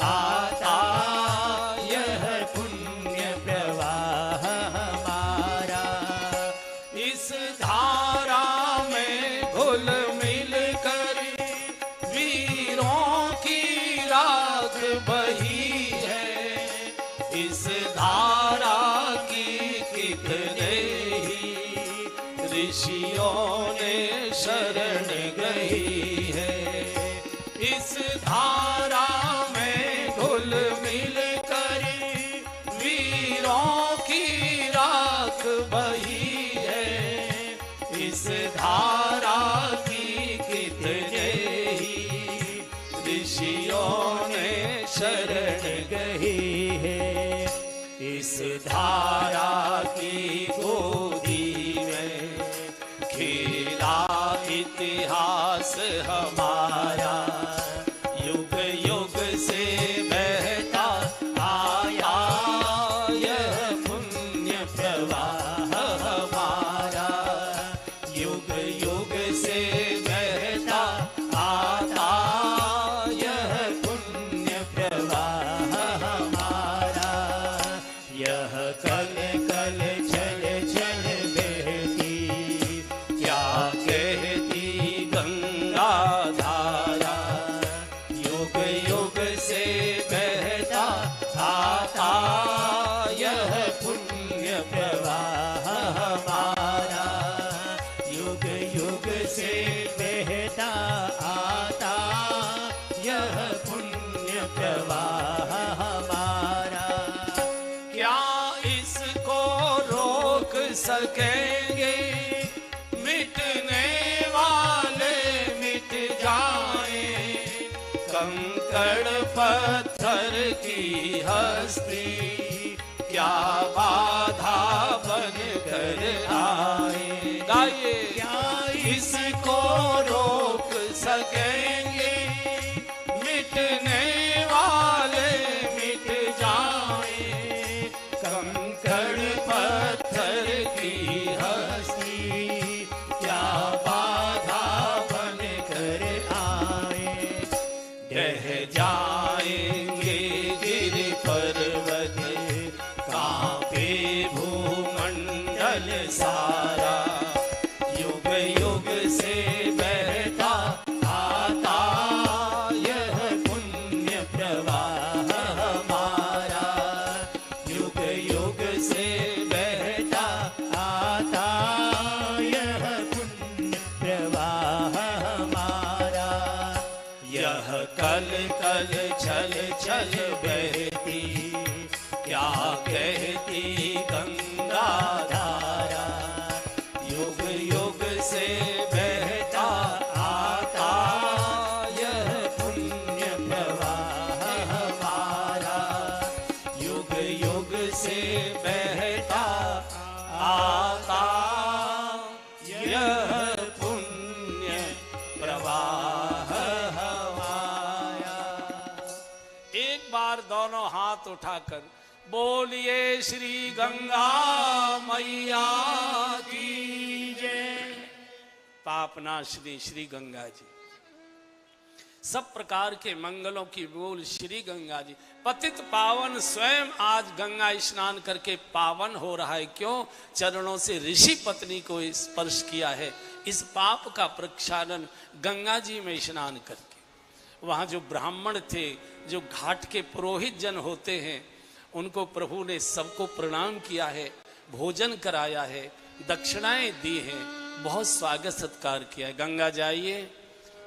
आता यह पुण्य प्रवाह हमारा। इस धारा में घुल मिल कर वीरों की राख बही है, इस धारा की कितने ही ऋषियों ने शरण गई है, इस धारा में घुल मिल कर वीरों की राख बही है, इस धारा की कितने ही ऋषियों ने शरण गई है, इस धारा की गोदी में खेला इतिहास हमारा, युग युग से बहता आया यह पुण्य प्रवाह हमारा, युग युग से बहता आता यह पुण्य प्रवाह हमारा। यह कल कल छल छल बहती, क्या कहती गंगा धारा, युग युग से बहता आता यह पुण्य प्रवाह हमारा, युग युग से बहता आता यह पुण्य प्रवाह हमारा। क्या इसको रोक सकेंगे, मिटने वाले मिट जाएं, कंकड़ पत्थर की हस्ती क्या बाधा बन कर आए। गाइए, क्या इसको रोक सकेंगे, मिटने वाले मिट जाएं, कंकड़ पत्थर की हस्ती क्या बाधा बन कर आए। ढह जाएंगे गिर पर्वत, कांपे भूमंडल सारा, युग युग से बहता आता यह पुण्य प्रवाह हमारा, युग युग से बहता आता यह पुण्य प्रवाह हमारा। यह कल कल छल छल बहती, क्या कहती गंगा धारा, युग युग से बहता आता यह पुण्य प्रवाह हमारा, युग युग से बहता आता यह पुण्य प्रवाह हमारा। एक बार दोनों हाथ उठाकर बोलिए श्री गंगा मैया की जय। पापनाशिनी श्री गंगा जी, सब प्रकार के मंगलों की बोल श्री गंगा जी। पतित पावन स्वयं आज गंगा स्नान करके पावन हो रहा है। क्यों? चरणों से ऋषि पत्नी को स्पर्श किया है। इस पाप का प्रक्षालन गंगा जी में स्नान करके। वहाँ जो ब्राह्मण थे, जो घाट के पुरोहित जन होते हैं, उनको प्रभु ने सबको प्रणाम किया है। भोजन कराया है, दक्षिणाएं दी हैं, बहुत स्वागत सत्कार किया है। गंगा जाइए,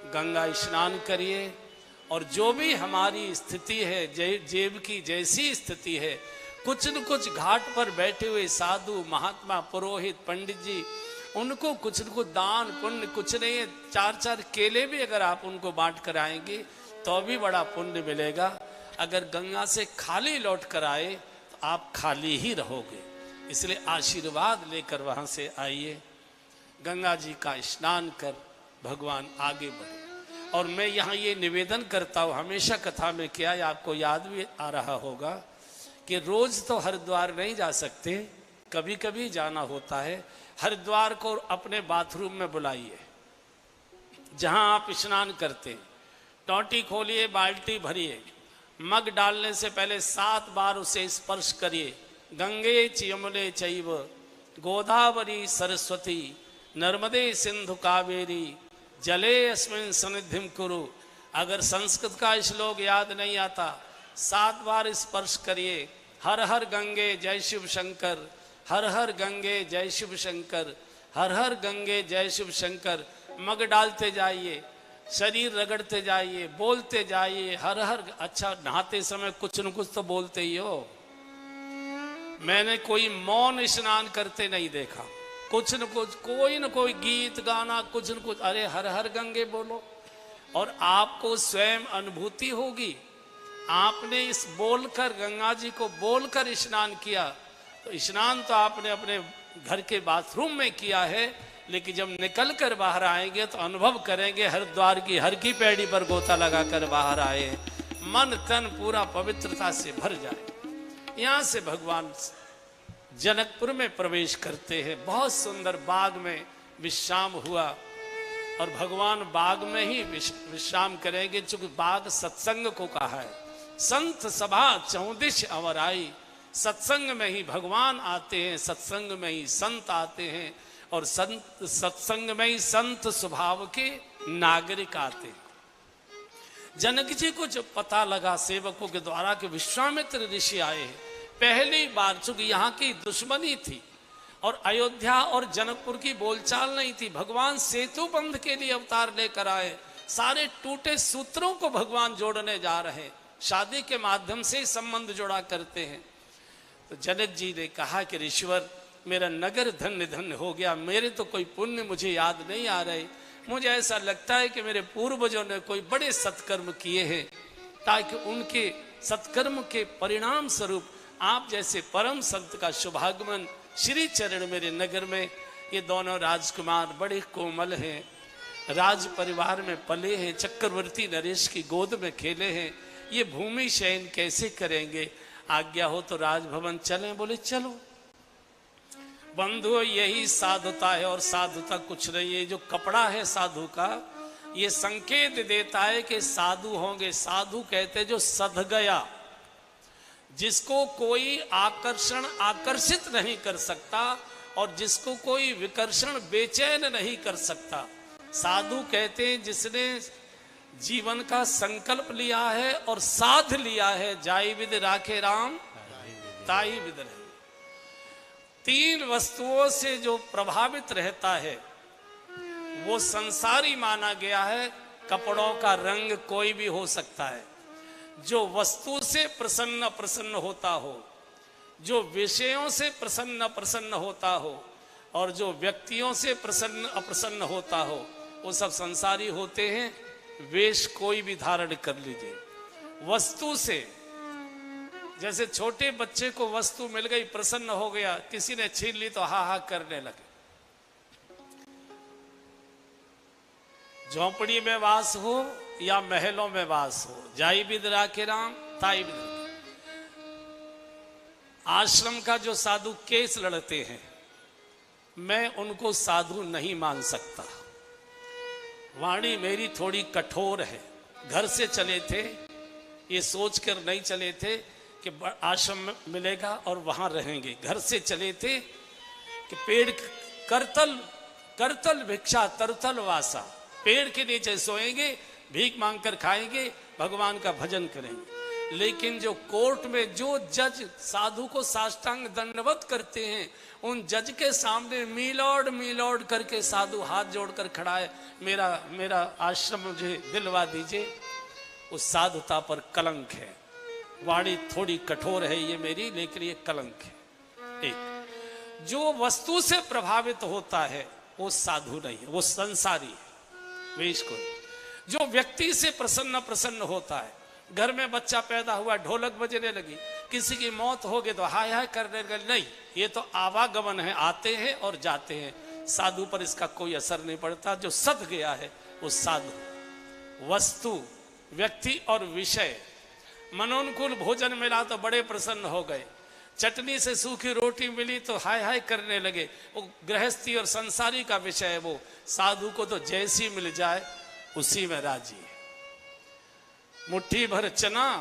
गंगा स्नान करिए, और जो भी हमारी स्थिति है, जेब की जैसी स्थिति है, कुछ न कुछ घाट पर बैठे हुए साधु महात्मा पुरोहित पंडित जी, उनको कुछ न कुछ दान पुण्य, कुछ नहीं है 4-4 केले भी अगर आप उनको बांट कर आएंगे तो भी बड़ा पुण्य मिलेगा। अगर गंगा से खाली लौट कर आए तो आप खाली ही रहोगे, इसलिए आशीर्वाद लेकर वहां से आइए। गंगा जी का स्नान कर भगवान आगे बढ़े। और मैं यहाँ ये निवेदन करता हूँ, हमेशा कथा में किया है, आपको याद भी आ रहा होगा कि रोज तो हरिद्वार नहीं जा सकते, कभी कभी जाना होता है। हरिद्वार को अपने बाथरूम में बुलाइए, जहाँ आप स्नान करते हैं, टोंटी खोलिए, बाल्टी भरिए, मग डालने से पहले 7 बार उसे स्पर्श करिए। गंगे च यमुने चैव गोदावरी सरस्वती नर्मदे सिंधु कावेरी जले अस्मिन् सन्निधिं कुरु। अगर संस्कृत का श्लोक याद नहीं आता, 7 बार स्पर्श करिए। हर हर गंगे जय शिव शंकर, हर हर गंगे जय शिव शंकर, हर हर गंगे जय शिव शंकर। मग डालते जाइए, शरीर रगड़ते जाइए, बोलते जाइए हर हर। अच्छा, नहाते समय कुछ न कुछ तो बोलते ही हो। मैंने कोई मौन स्नान करते नहीं देखा, कुछ न कुछ, कोई न कोई गीत गाना, कुछ न कुछ। अरे हर हर गंगे बोलो, और आपको स्वयं अनुभूति होगी। आपने इस बोलकर, गंगा जी को बोलकर स्नान किया, तो स्नान तो आपने अपने घर के बाथरूम में किया है, लेकिन जब निकल कर बाहर आएंगे तो अनुभव करेंगे हरिद्वार की हर की पैड़ी पर गोता लगाकर बाहर आए, मन तन पूरा पवित्रता से भर जाए। यहाँ से भगवान जनकपुर में प्रवेश करते हैं। बहुत सुंदर बाग में विश्राम हुआ, और भगवान बाग में ही विश्राम करेंगे, चूंकि बाग सत्संग को कहा है। संत सभा 14 अवर आई। सत्संग में ही भगवान आते हैं, सत्संग में ही संत आते हैं, और संत सत्संग में ही संत स्वभाव के नागरिक आते हैं। जनक जी को जब पता लगा सेवकों के द्वारा कि विश्वामित्र ऋषि आए हैं, पहली बार, चूंकि यहाँ की दुश्मनी थी और अयोध्या और जनकपुर की बोलचाल नहीं थी, भगवान सेतु बंध के लिए अवतार लेकर आए। सारे टूटे सूत्रों को भगवान जोड़ने जा रहे हैं, शादी के माध्यम से संबंध जोड़ा करते हैं। तो जनक जी ने कहा कि ऋषिवर, मेरा नगर धन्य धन्य हो गया, मेरे तो कोई पुण्य मुझे याद नहीं आ रहे। मुझे ऐसा लगता है कि मेरे पूर्वजों ने कोई बड़े सत्कर्म किए हैं, ताकि उनके सत्कर्म के परिणाम स्वरूप आप जैसे परम संत का शुभागमन श्री चरण मेरे नगर में। ये दोनों राजकुमार बड़े कोमल हैं, राज परिवार में पले हैं, चक्रवर्ती नरेश की गोद में खेले हैं, ये भूमि शयन कैसे करेंगे? आज्ञा हो तो राजभवन चलें। बोले चलो। बंधु, यही साधुता है, और साधुता कुछ नहीं है। जो कपड़ा है साधु का, ये संकेत देता है कि साधु होंगे। साधु कहते जो सध गया, जिसको कोई आकर्षण आकर्षित नहीं कर सकता, और जिसको कोई विकर्षण बेचैन नहीं कर सकता। साधु कहते हैं जिसने जीवन का संकल्प लिया है और साध लिया है। जाई विद राखे राम ताई विद रहे। 3 वस्तुओं से जो प्रभावित रहता है वो संसारी माना गया है। कपड़ों का रंग कोई भी हो सकता है। जो वस्तु से प्रसन्न प्रसन्न होता हो, जो विषयों से प्रसन्न प्रसन्न होता हो, और जो व्यक्तियों से प्रसन्न अप्रसन्न होता हो, वो सब संसारी होते हैं। वेश कोई भी धारण कर लीजिए। वस्तु से, जैसे छोटे बच्चे को वस्तु मिल गई, प्रसन्न हो गया, किसी ने छीन ली तो हा हा करने लगे। झोंपड़ी में वास हो या महलों में वास हो, जाई बिद राखे राम ताई बिद। आश्रम का जो साधु केस लड़ते हैं, मैं उनको साधु नहीं मान सकता। वाणी मेरी थोड़ी कठोर है। घर से चले थे, ये सोचकर नहीं चले थे कि आश्रम मिलेगा और वहां रहेंगे। घर से चले थे कि पेड़ करतल करतल भिक्षा तरतल वासा, पेड़ के नीचे सोएंगे, भीख मांगकर खाएंगे, भगवान का भजन करेंगे। लेकिन जो कोर्ट में जो जज साधु को साष्टांग दंडवत करते हैं, उन जज के सामने मीलॉर्ड मीलॉर्ड करके साधु हाथ जोड़कर खड़ा है, मेरा मेरा आश्रम मुझे दिलवा दीजिए। उस साधुता पर कलंक है। वाणी थोड़ी कठोर है ये मेरी, लेकिन ये कलंक है। एक जो वस्तु से प्रभावित होता है वो साधु नहीं है, वो संसारी है, वेश को। जो व्यक्ति से प्रसन्न होता है, घर में बच्चा पैदा हुआ, ढोलक बजने लगी, किसी की मौत हो गई तो हाय हाय करने लगे, नहीं, ये तो आवागमन है, आते हैं और जाते हैं। साधु पर इसका कोई असर नहीं पड़ता। जो सद गया है वो साधु। वस्तु, व्यक्ति और विषय, मनोनुकूल भोजन मिला तो बड़े प्रसन्न हो गए, चटनी से सूखी रोटी मिली तो हाय हाय करने लगे, वो गृहस्थी और संसारी का विषय है वो। साधु को तो जैसी मिल जाए उसी में राजी है। मुट्ठी भर चना,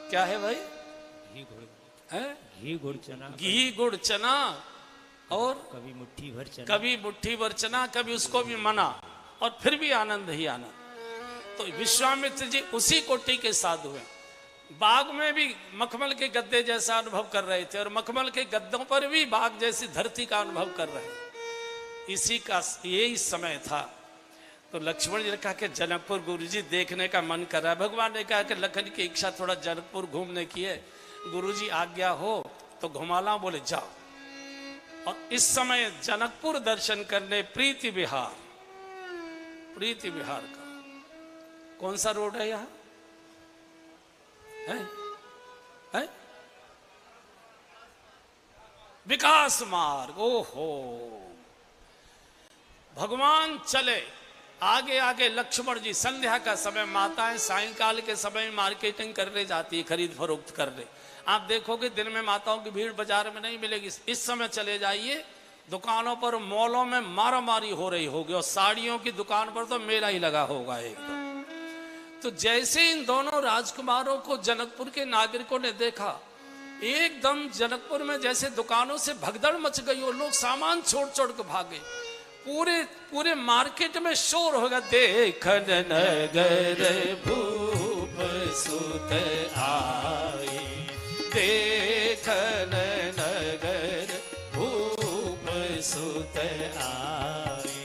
क्या है भाई? घी गुड़, है घी गुड़ चना, घी गुड़ चना, और कभी मुट्ठी भर चना, कभी मुट्ठी भर चना, कभी उसको भी मना, और फिर भी आनंद ही आनंद। तो विश्वामित्र जी उसी कोटि के साधु हैं। बाग में भी मखमल के गद्दे जैसा अनुभव कर रहे थे, और मखमल के गद्दों पर भी बाग जैसी धरती का अनुभव कर रहे। इसी का यही समय था। तो लक्ष्मण जी ने कहा कि जनकपुर गुरुजी देखने का मन कर रहा है। भगवान ने कहा कि लखन की इच्छा थोड़ा जनकपुर घूमने की है, गुरुजी आज्ञा हो तो घुमा लाऊं। बोले जाओ। और इस समय जनकपुर दर्शन करने प्रीति विहार, प्रीति विहार का कौन सा रोड है यहाँ? है? विकास मार्ग। ओहो, भगवान चले आगे आगे। लक्ष्मण जी, संध्या का समय, माताएं सायंकाल के समय मार्केटिंग करने जाती है, खरीद फरोख्त करने। आप देखोगे दिन में माताओं की भीड़ बाजार में नहीं मिलेगी। इस समय चले जाइए, दुकानों पर, मॉलों में मारा मारी हो रही होगी, और साड़ियों की दुकान पर तो मेला ही लगा होगा एकदम। तो जैसे इन दोनों राजकुमारों को जनकपुर के नागरिकों ने देखा, एकदम जनकपुर में जैसे दुकानों से भगदड़ मच गई, और लोग सामान छोड़ छोड़ के भागे। पूरे पूरे मार्केट में शोर होगा, देखन नगर भूप सुत आए, देखन नगर भूप सुत आए,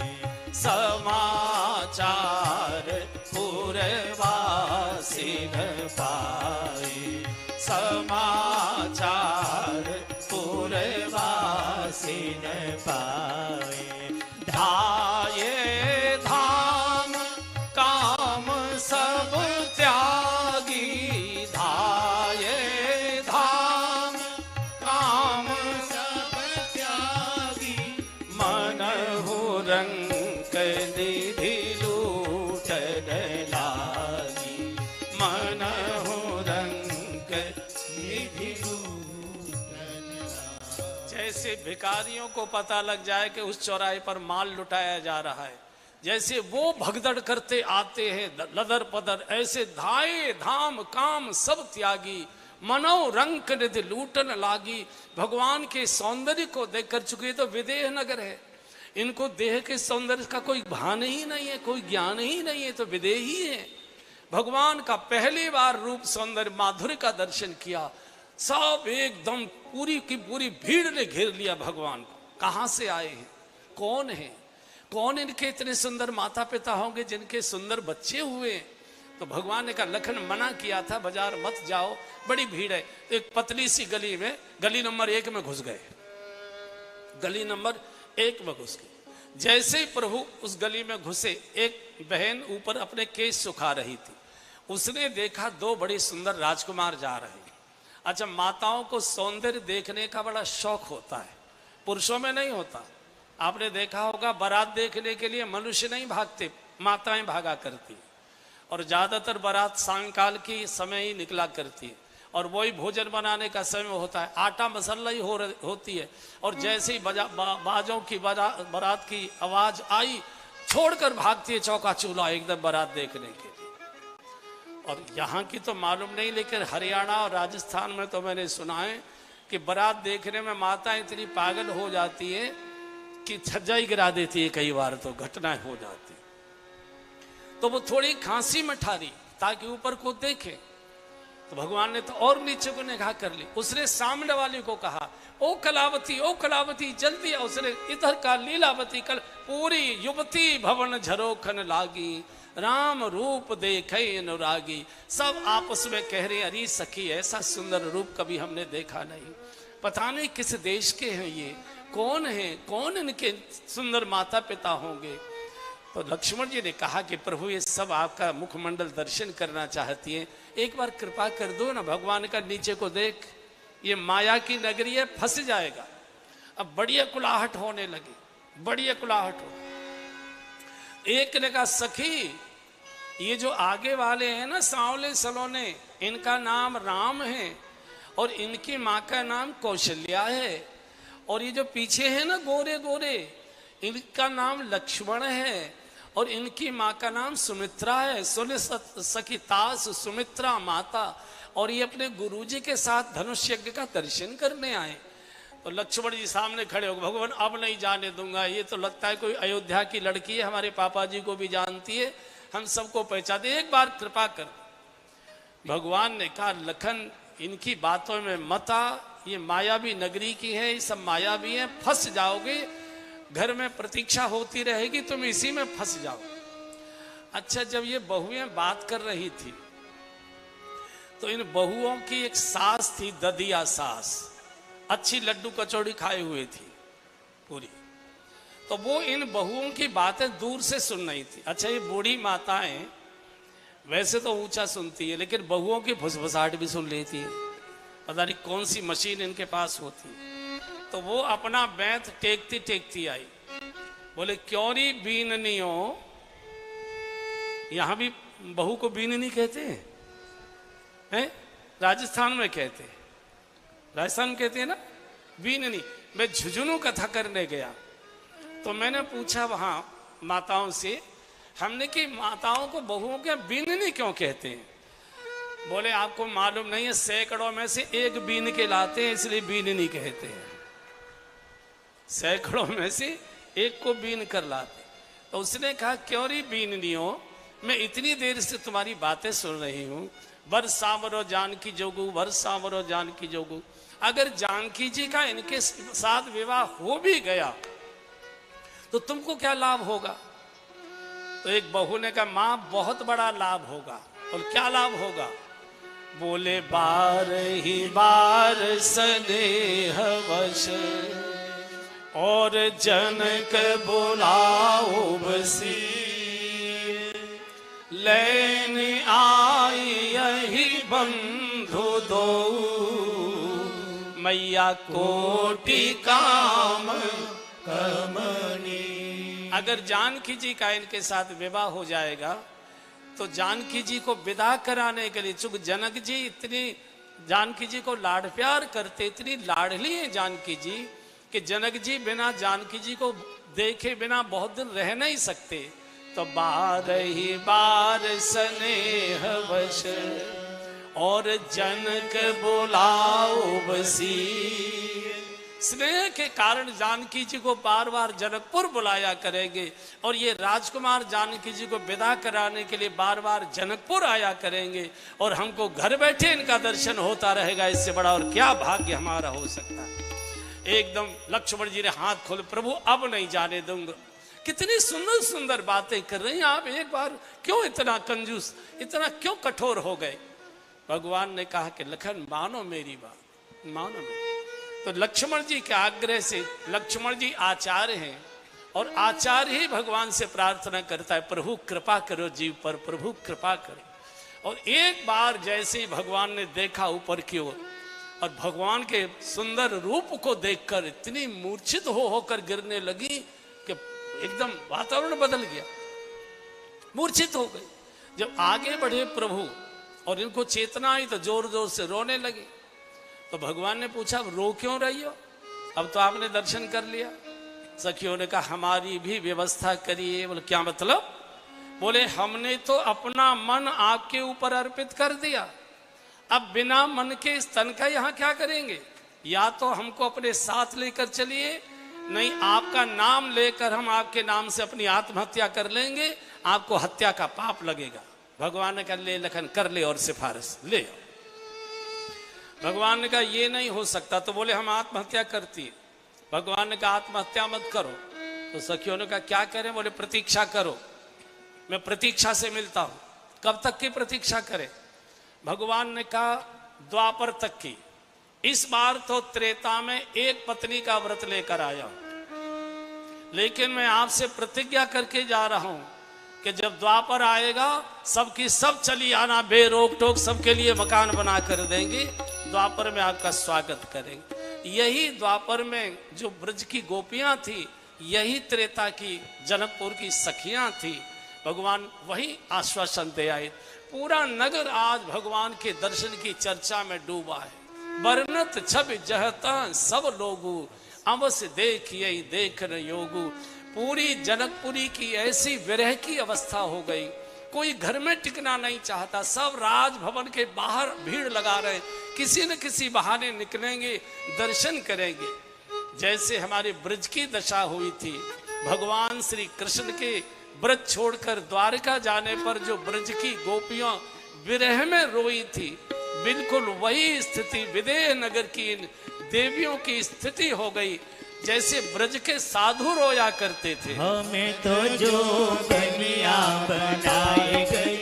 समाचार पुरवासी न पाए, समाचार पुरवासी न पाए। धाये धाम काम सब त्यागी, धाये धाम काम सब त्यागी, मनहु रंक निधि लूटन लागी, मनहु रंक निधि लूटन लागी। जैसे भिखारियों को पता लग जाए कि उस चौराहे पर माल लुटाया जा रहा है, जैसे वो भगदड़ करते आते हैं लदर पदर, ऐसे धाये धाम काम सब त्यागी, मनो रंक निधि लूटन लागी। भगवान के सौंदर्य को देख कर चुके तो विदेह नगर है, इनको देह के सौंदर्य का कोई भान ही नहीं है, कोई ज्ञान ही नहीं है, तो विदेही है। भगवान का पहली बार रूप सौंदर्य माधुर्य का दर्शन किया, सब एकदम पूरी की पूरी भीड़ ने घेर लिया भगवान को। कहां से आए हैं, कौन है, कौन इनके इतने सुंदर माता पिता होंगे जिनके सुंदर बच्चे हुए। तो भगवान ने कहा, लखन मना किया था बाजार मत जाओ, बड़ी भीड़ है। एक पतली सी गली में, गली नंबर 1 में घुस गए, गली नंबर 1 में घुस गए। जैसे ही प्रभु उस गली में घुसे, एक बहन ऊपर अपने केस सुखा रही थी, उसने देखा 2 बड़े सुंदर राजकुमार जा रहे हैं। अच्छा, माताओं को सौंदर्य देखने का बड़ा शौक होता है, पुरुषों में नहीं होता। आपने देखा होगा, बारात देखने के लिए मनुष्य नहीं भागते, माताएं भागा करती, और ज्यादातर बारात सायंकाल की समय ही निकला करती है, और वही भोजन बनाने का समय होता है, आटा मसाला ही होती है। और जैसे ही बाजों की बारात की आवाज आई, छोड़कर भागती है चौका चूल्हा एकदम बारात देखने के लिए। और यहाँ की तो मालूम नहीं, लेकिन हरियाणा और राजस्थान में तो मैंने सुना है कि बारात देखने में माता इतनी पागल हो जाती है कि छज्जा ही गिरा देती है, कई बार तो घटनाएं हो जाती। तो वो थोड़ी खांसी में ठारी ताकि ऊपर को देखे, तो भगवान ने तो और नीचे को निगाह कर ली। उसने सामने वाले को कहा, ओ कलावती जल्दी आ। उसने इधर का लीलावती कल पूरी युवती भवन झरोखन लागी, राम रूप देखे अनुरागी। सब आपस में कह रहे, अरे सखी ऐसा सुंदर रूप कभी हमने देखा नहीं, पता नहीं किस देश के हैं ये, कौन है, कौन इनके सुंदर माता पिता होंगे। तो लक्ष्मण जी ने कहा कि प्रभु ये सब आपका मुखमंडल दर्शन करना चाहती हैं, एक बार कृपा कर दो ना, भगवान का नीचे को देख, ये माया की नगरी है, फंस जाएगा। अब बढ़िया कुलाहट होने लगी, बढ़िया कुलाहट हो। एक ने कहा, सखी ये जो आगे वाले हैं ना सांवले सलोने, इनका नाम राम है और इनकी माँ का नाम कौशल्या है, और ये जो पीछे है ना गोरे गोरे, इनका नाम लक्ष्मण है और इनकी माँ का नाम सुमित्रा है। सुन सखी तास सुमित्रा माता, और ये अपने गुरुजी के साथ धनुष यज्ञ का दर्शन करने आए। तो लक्ष्मण जी सामने खड़े हो, भगवान अब नहीं जाने दूंगा, ये तो लगता है कोई अयोध्या की लड़की है, हमारे पापा जी को भी जानती है, हम सबको पहचानते, एक बार कृपा कर। भगवान ने कहा, लखन इनकी बातों में मत आ, ये मायावी नगरी की है, ये सब मायावी है, फंस जाओगे, घर में प्रतीक्षा होती रहेगी, तुम इसी में फंस जाओ। अच्छा, जब ये बहुएं बात कर रही थी तो इन बहुओं की एक सास थी, ददिया सास, अच्छी लड्डू कचौड़ी खाए हुए थी पूरी, तो वो इन बहुओं की बातें दूर से सुन रही थी। अच्छा, ये बूढ़ी माताएं वैसे तो ऊंचा सुनती है, लेकिन बहुओं की फुसफुसाहट भी सुन लेती है, पता नहीं कौन सी मशीन इनके पास होती है। तो वो अपना बैंत टेकती टेकती आई, बोले क्यों री बीननी हो। यहां भी बहू को बीननी कहते हैं, राजस्थान में कहते हैं, राजस्थान में कहते हैं ना बीननी। मैं झुंझुनू कथा करने गया तो मैंने पूछा वहां माताओं से, हमने कि माताओं को बहुओं के बीननी क्यों कहते हैं। बोले आपको मालूम नहीं है, सैकड़ों में से एक बीन के लाते हैं, इसलिए बीननी कहते हैं, सैकड़ों में से एक को बीन कर लाते। तो उसने कहा, क्यों री बीननी हो, मैं इतनी देर से तुम्हारी बातें सुन रही हूं, वर सांवरो जानकी जोगू, वर सांवरो जानकी जोगू। अगर जानकी जी का इनके साथ विवाह हो भी गया तो तुमको क्या लाभ होगा। तो एक बहू ने कहा, मां बहुत बड़ा लाभ होगा। और क्या लाभ होगा। बोले, बार ही बार स्नेह वश और जनक बुलाओ बसी, लैन आई यही बंधु दो, मैया कोटि काम कमनी। अगर जानकी जी का इनके साथ विवाह हो जाएगा तो जानकी जी को विदा कराने के लिए, चूंकि जनक जी इतनी जानकी जी को लाड प्यार करते, इतनी लाडली है जानकी जी कि जनक जी बिना जानकी जी को देखे बिना बहुत दिन रह नहीं सकते। तो बार ही बार स्नेह वश और जनक बुलाओ बसी, स्नेह के कारण जानकी जी को बार बार जनकपुर बुलाया करेंगे, और ये राजकुमार जानकी जी को विदा कराने के लिए बार बार जनकपुर आया करेंगे, और हमको घर बैठे इनका दर्शन होता रहेगा। इससे बड़ा और क्या भाग्य हमारा हो सकता है। एकदम लक्ष्मण जी ने हाथ खोले, प्रभु अब नहीं जाने दूंगा। कितनी सुंदर सुंदर बातें कर रही हैं आप, एक बार क्यों इतना कंजूस, इतना क्यों कठोर हो गए। भगवान ने कहा कि लखन मानो मेरी बात, मानो मेरी। तो लक्ष्मण जी के आग्रह से, लक्ष्मण जी आचार्य हैं और आचार्य ही भगवान से प्रार्थना करता है, प्रभु कृपा करो जीव पर, प्रभु कृपा करो। और एक बार जैसे ही भगवान ने देखा ऊपर की ओर, और भगवान के सुंदर रूप को देखकर इतनी मूर्छित होकर गिरने लगी कि एकदम वातावरण बदल गया, मूर्छित हो गई। जब आगे बढ़े प्रभु और इनको चेतना आई तो जोर जोर से रोने लगे। तो भगवान ने पूछा, रो क्यों रही हो, अब तो आपने दर्शन कर लिया। सखियों ने कहा, हमारी भी व्यवस्था करिए। बोले क्या मतलब। बोले हमने तो अपना मन आपके ऊपर अर्पित कर दिया, अब बिना मन के स्तन का यहाँ क्या करेंगे। या तो हमको अपने साथ लेकर चलिए, नहीं आपका नाम लेकर हम आपके नाम से अपनी आत्महत्या कर लेंगे, आपको हत्या का पाप लगेगा। भगवान ने कहा, ले लखन कर ले और सिफारिश ले। भगवान ने कहा ये नहीं हो सकता, तो बोले हम आत्महत्या करती। भगवान ने कहा आत्महत्या मत करो। तो सखियों ने कहा क्या करें? बोले प्रतीक्षा करो, मैं प्रतीक्षा से मिलता हूं। कब तक की प्रतीक्षा करें? भगवान ने कहा द्वापर तक की। इस बार तो त्रेता में एक पत्नी का व्रत लेकर आया हूं, लेकिन मैं आपसे प्रतिज्ञा करके जा रहा हूं कि जब द्वापर आएगा सबकी सब चली आना, बेरोक टोक सबके लिए मकान बना कर देंगे, द्वापर में आपका स्वागत करेंगे। यही द्वापर में जो ब्रज की गोपियां थी, यही त्रेता की जनकपुर की सखियां थी। भगवान वही आश्वासन दे आए। पूरा नगर आज भगवान के दर्शन की चर्चा में डूबा है। बरनत छब जहता सब लोगू, अवश्य देखिए देखन योगू। पूरी जनकपुरी की ऐसी विरह की अवस्था हो गई, कोई घर में टिकना नहीं चाहता। सब राजभवन के बाहर भीड़ लगा रहे, किसी न किसी बहाने निकलेंगे, दर्शन करेंगे। जैसे हमारे ब्रज की दशा हुई थी, भगवान श्री कृष्ण के ब्रज छोड़कर द्वारका जाने पर जो ब्रज की गोपियां विरह में रोई थी, बिल्कुल वही स्थिति विदेह नगर की इन देवियों की स्थिति हो गई, जैसे ब्रज के साधु रोया करते थे। हमें तो जो कन्या बनाए गए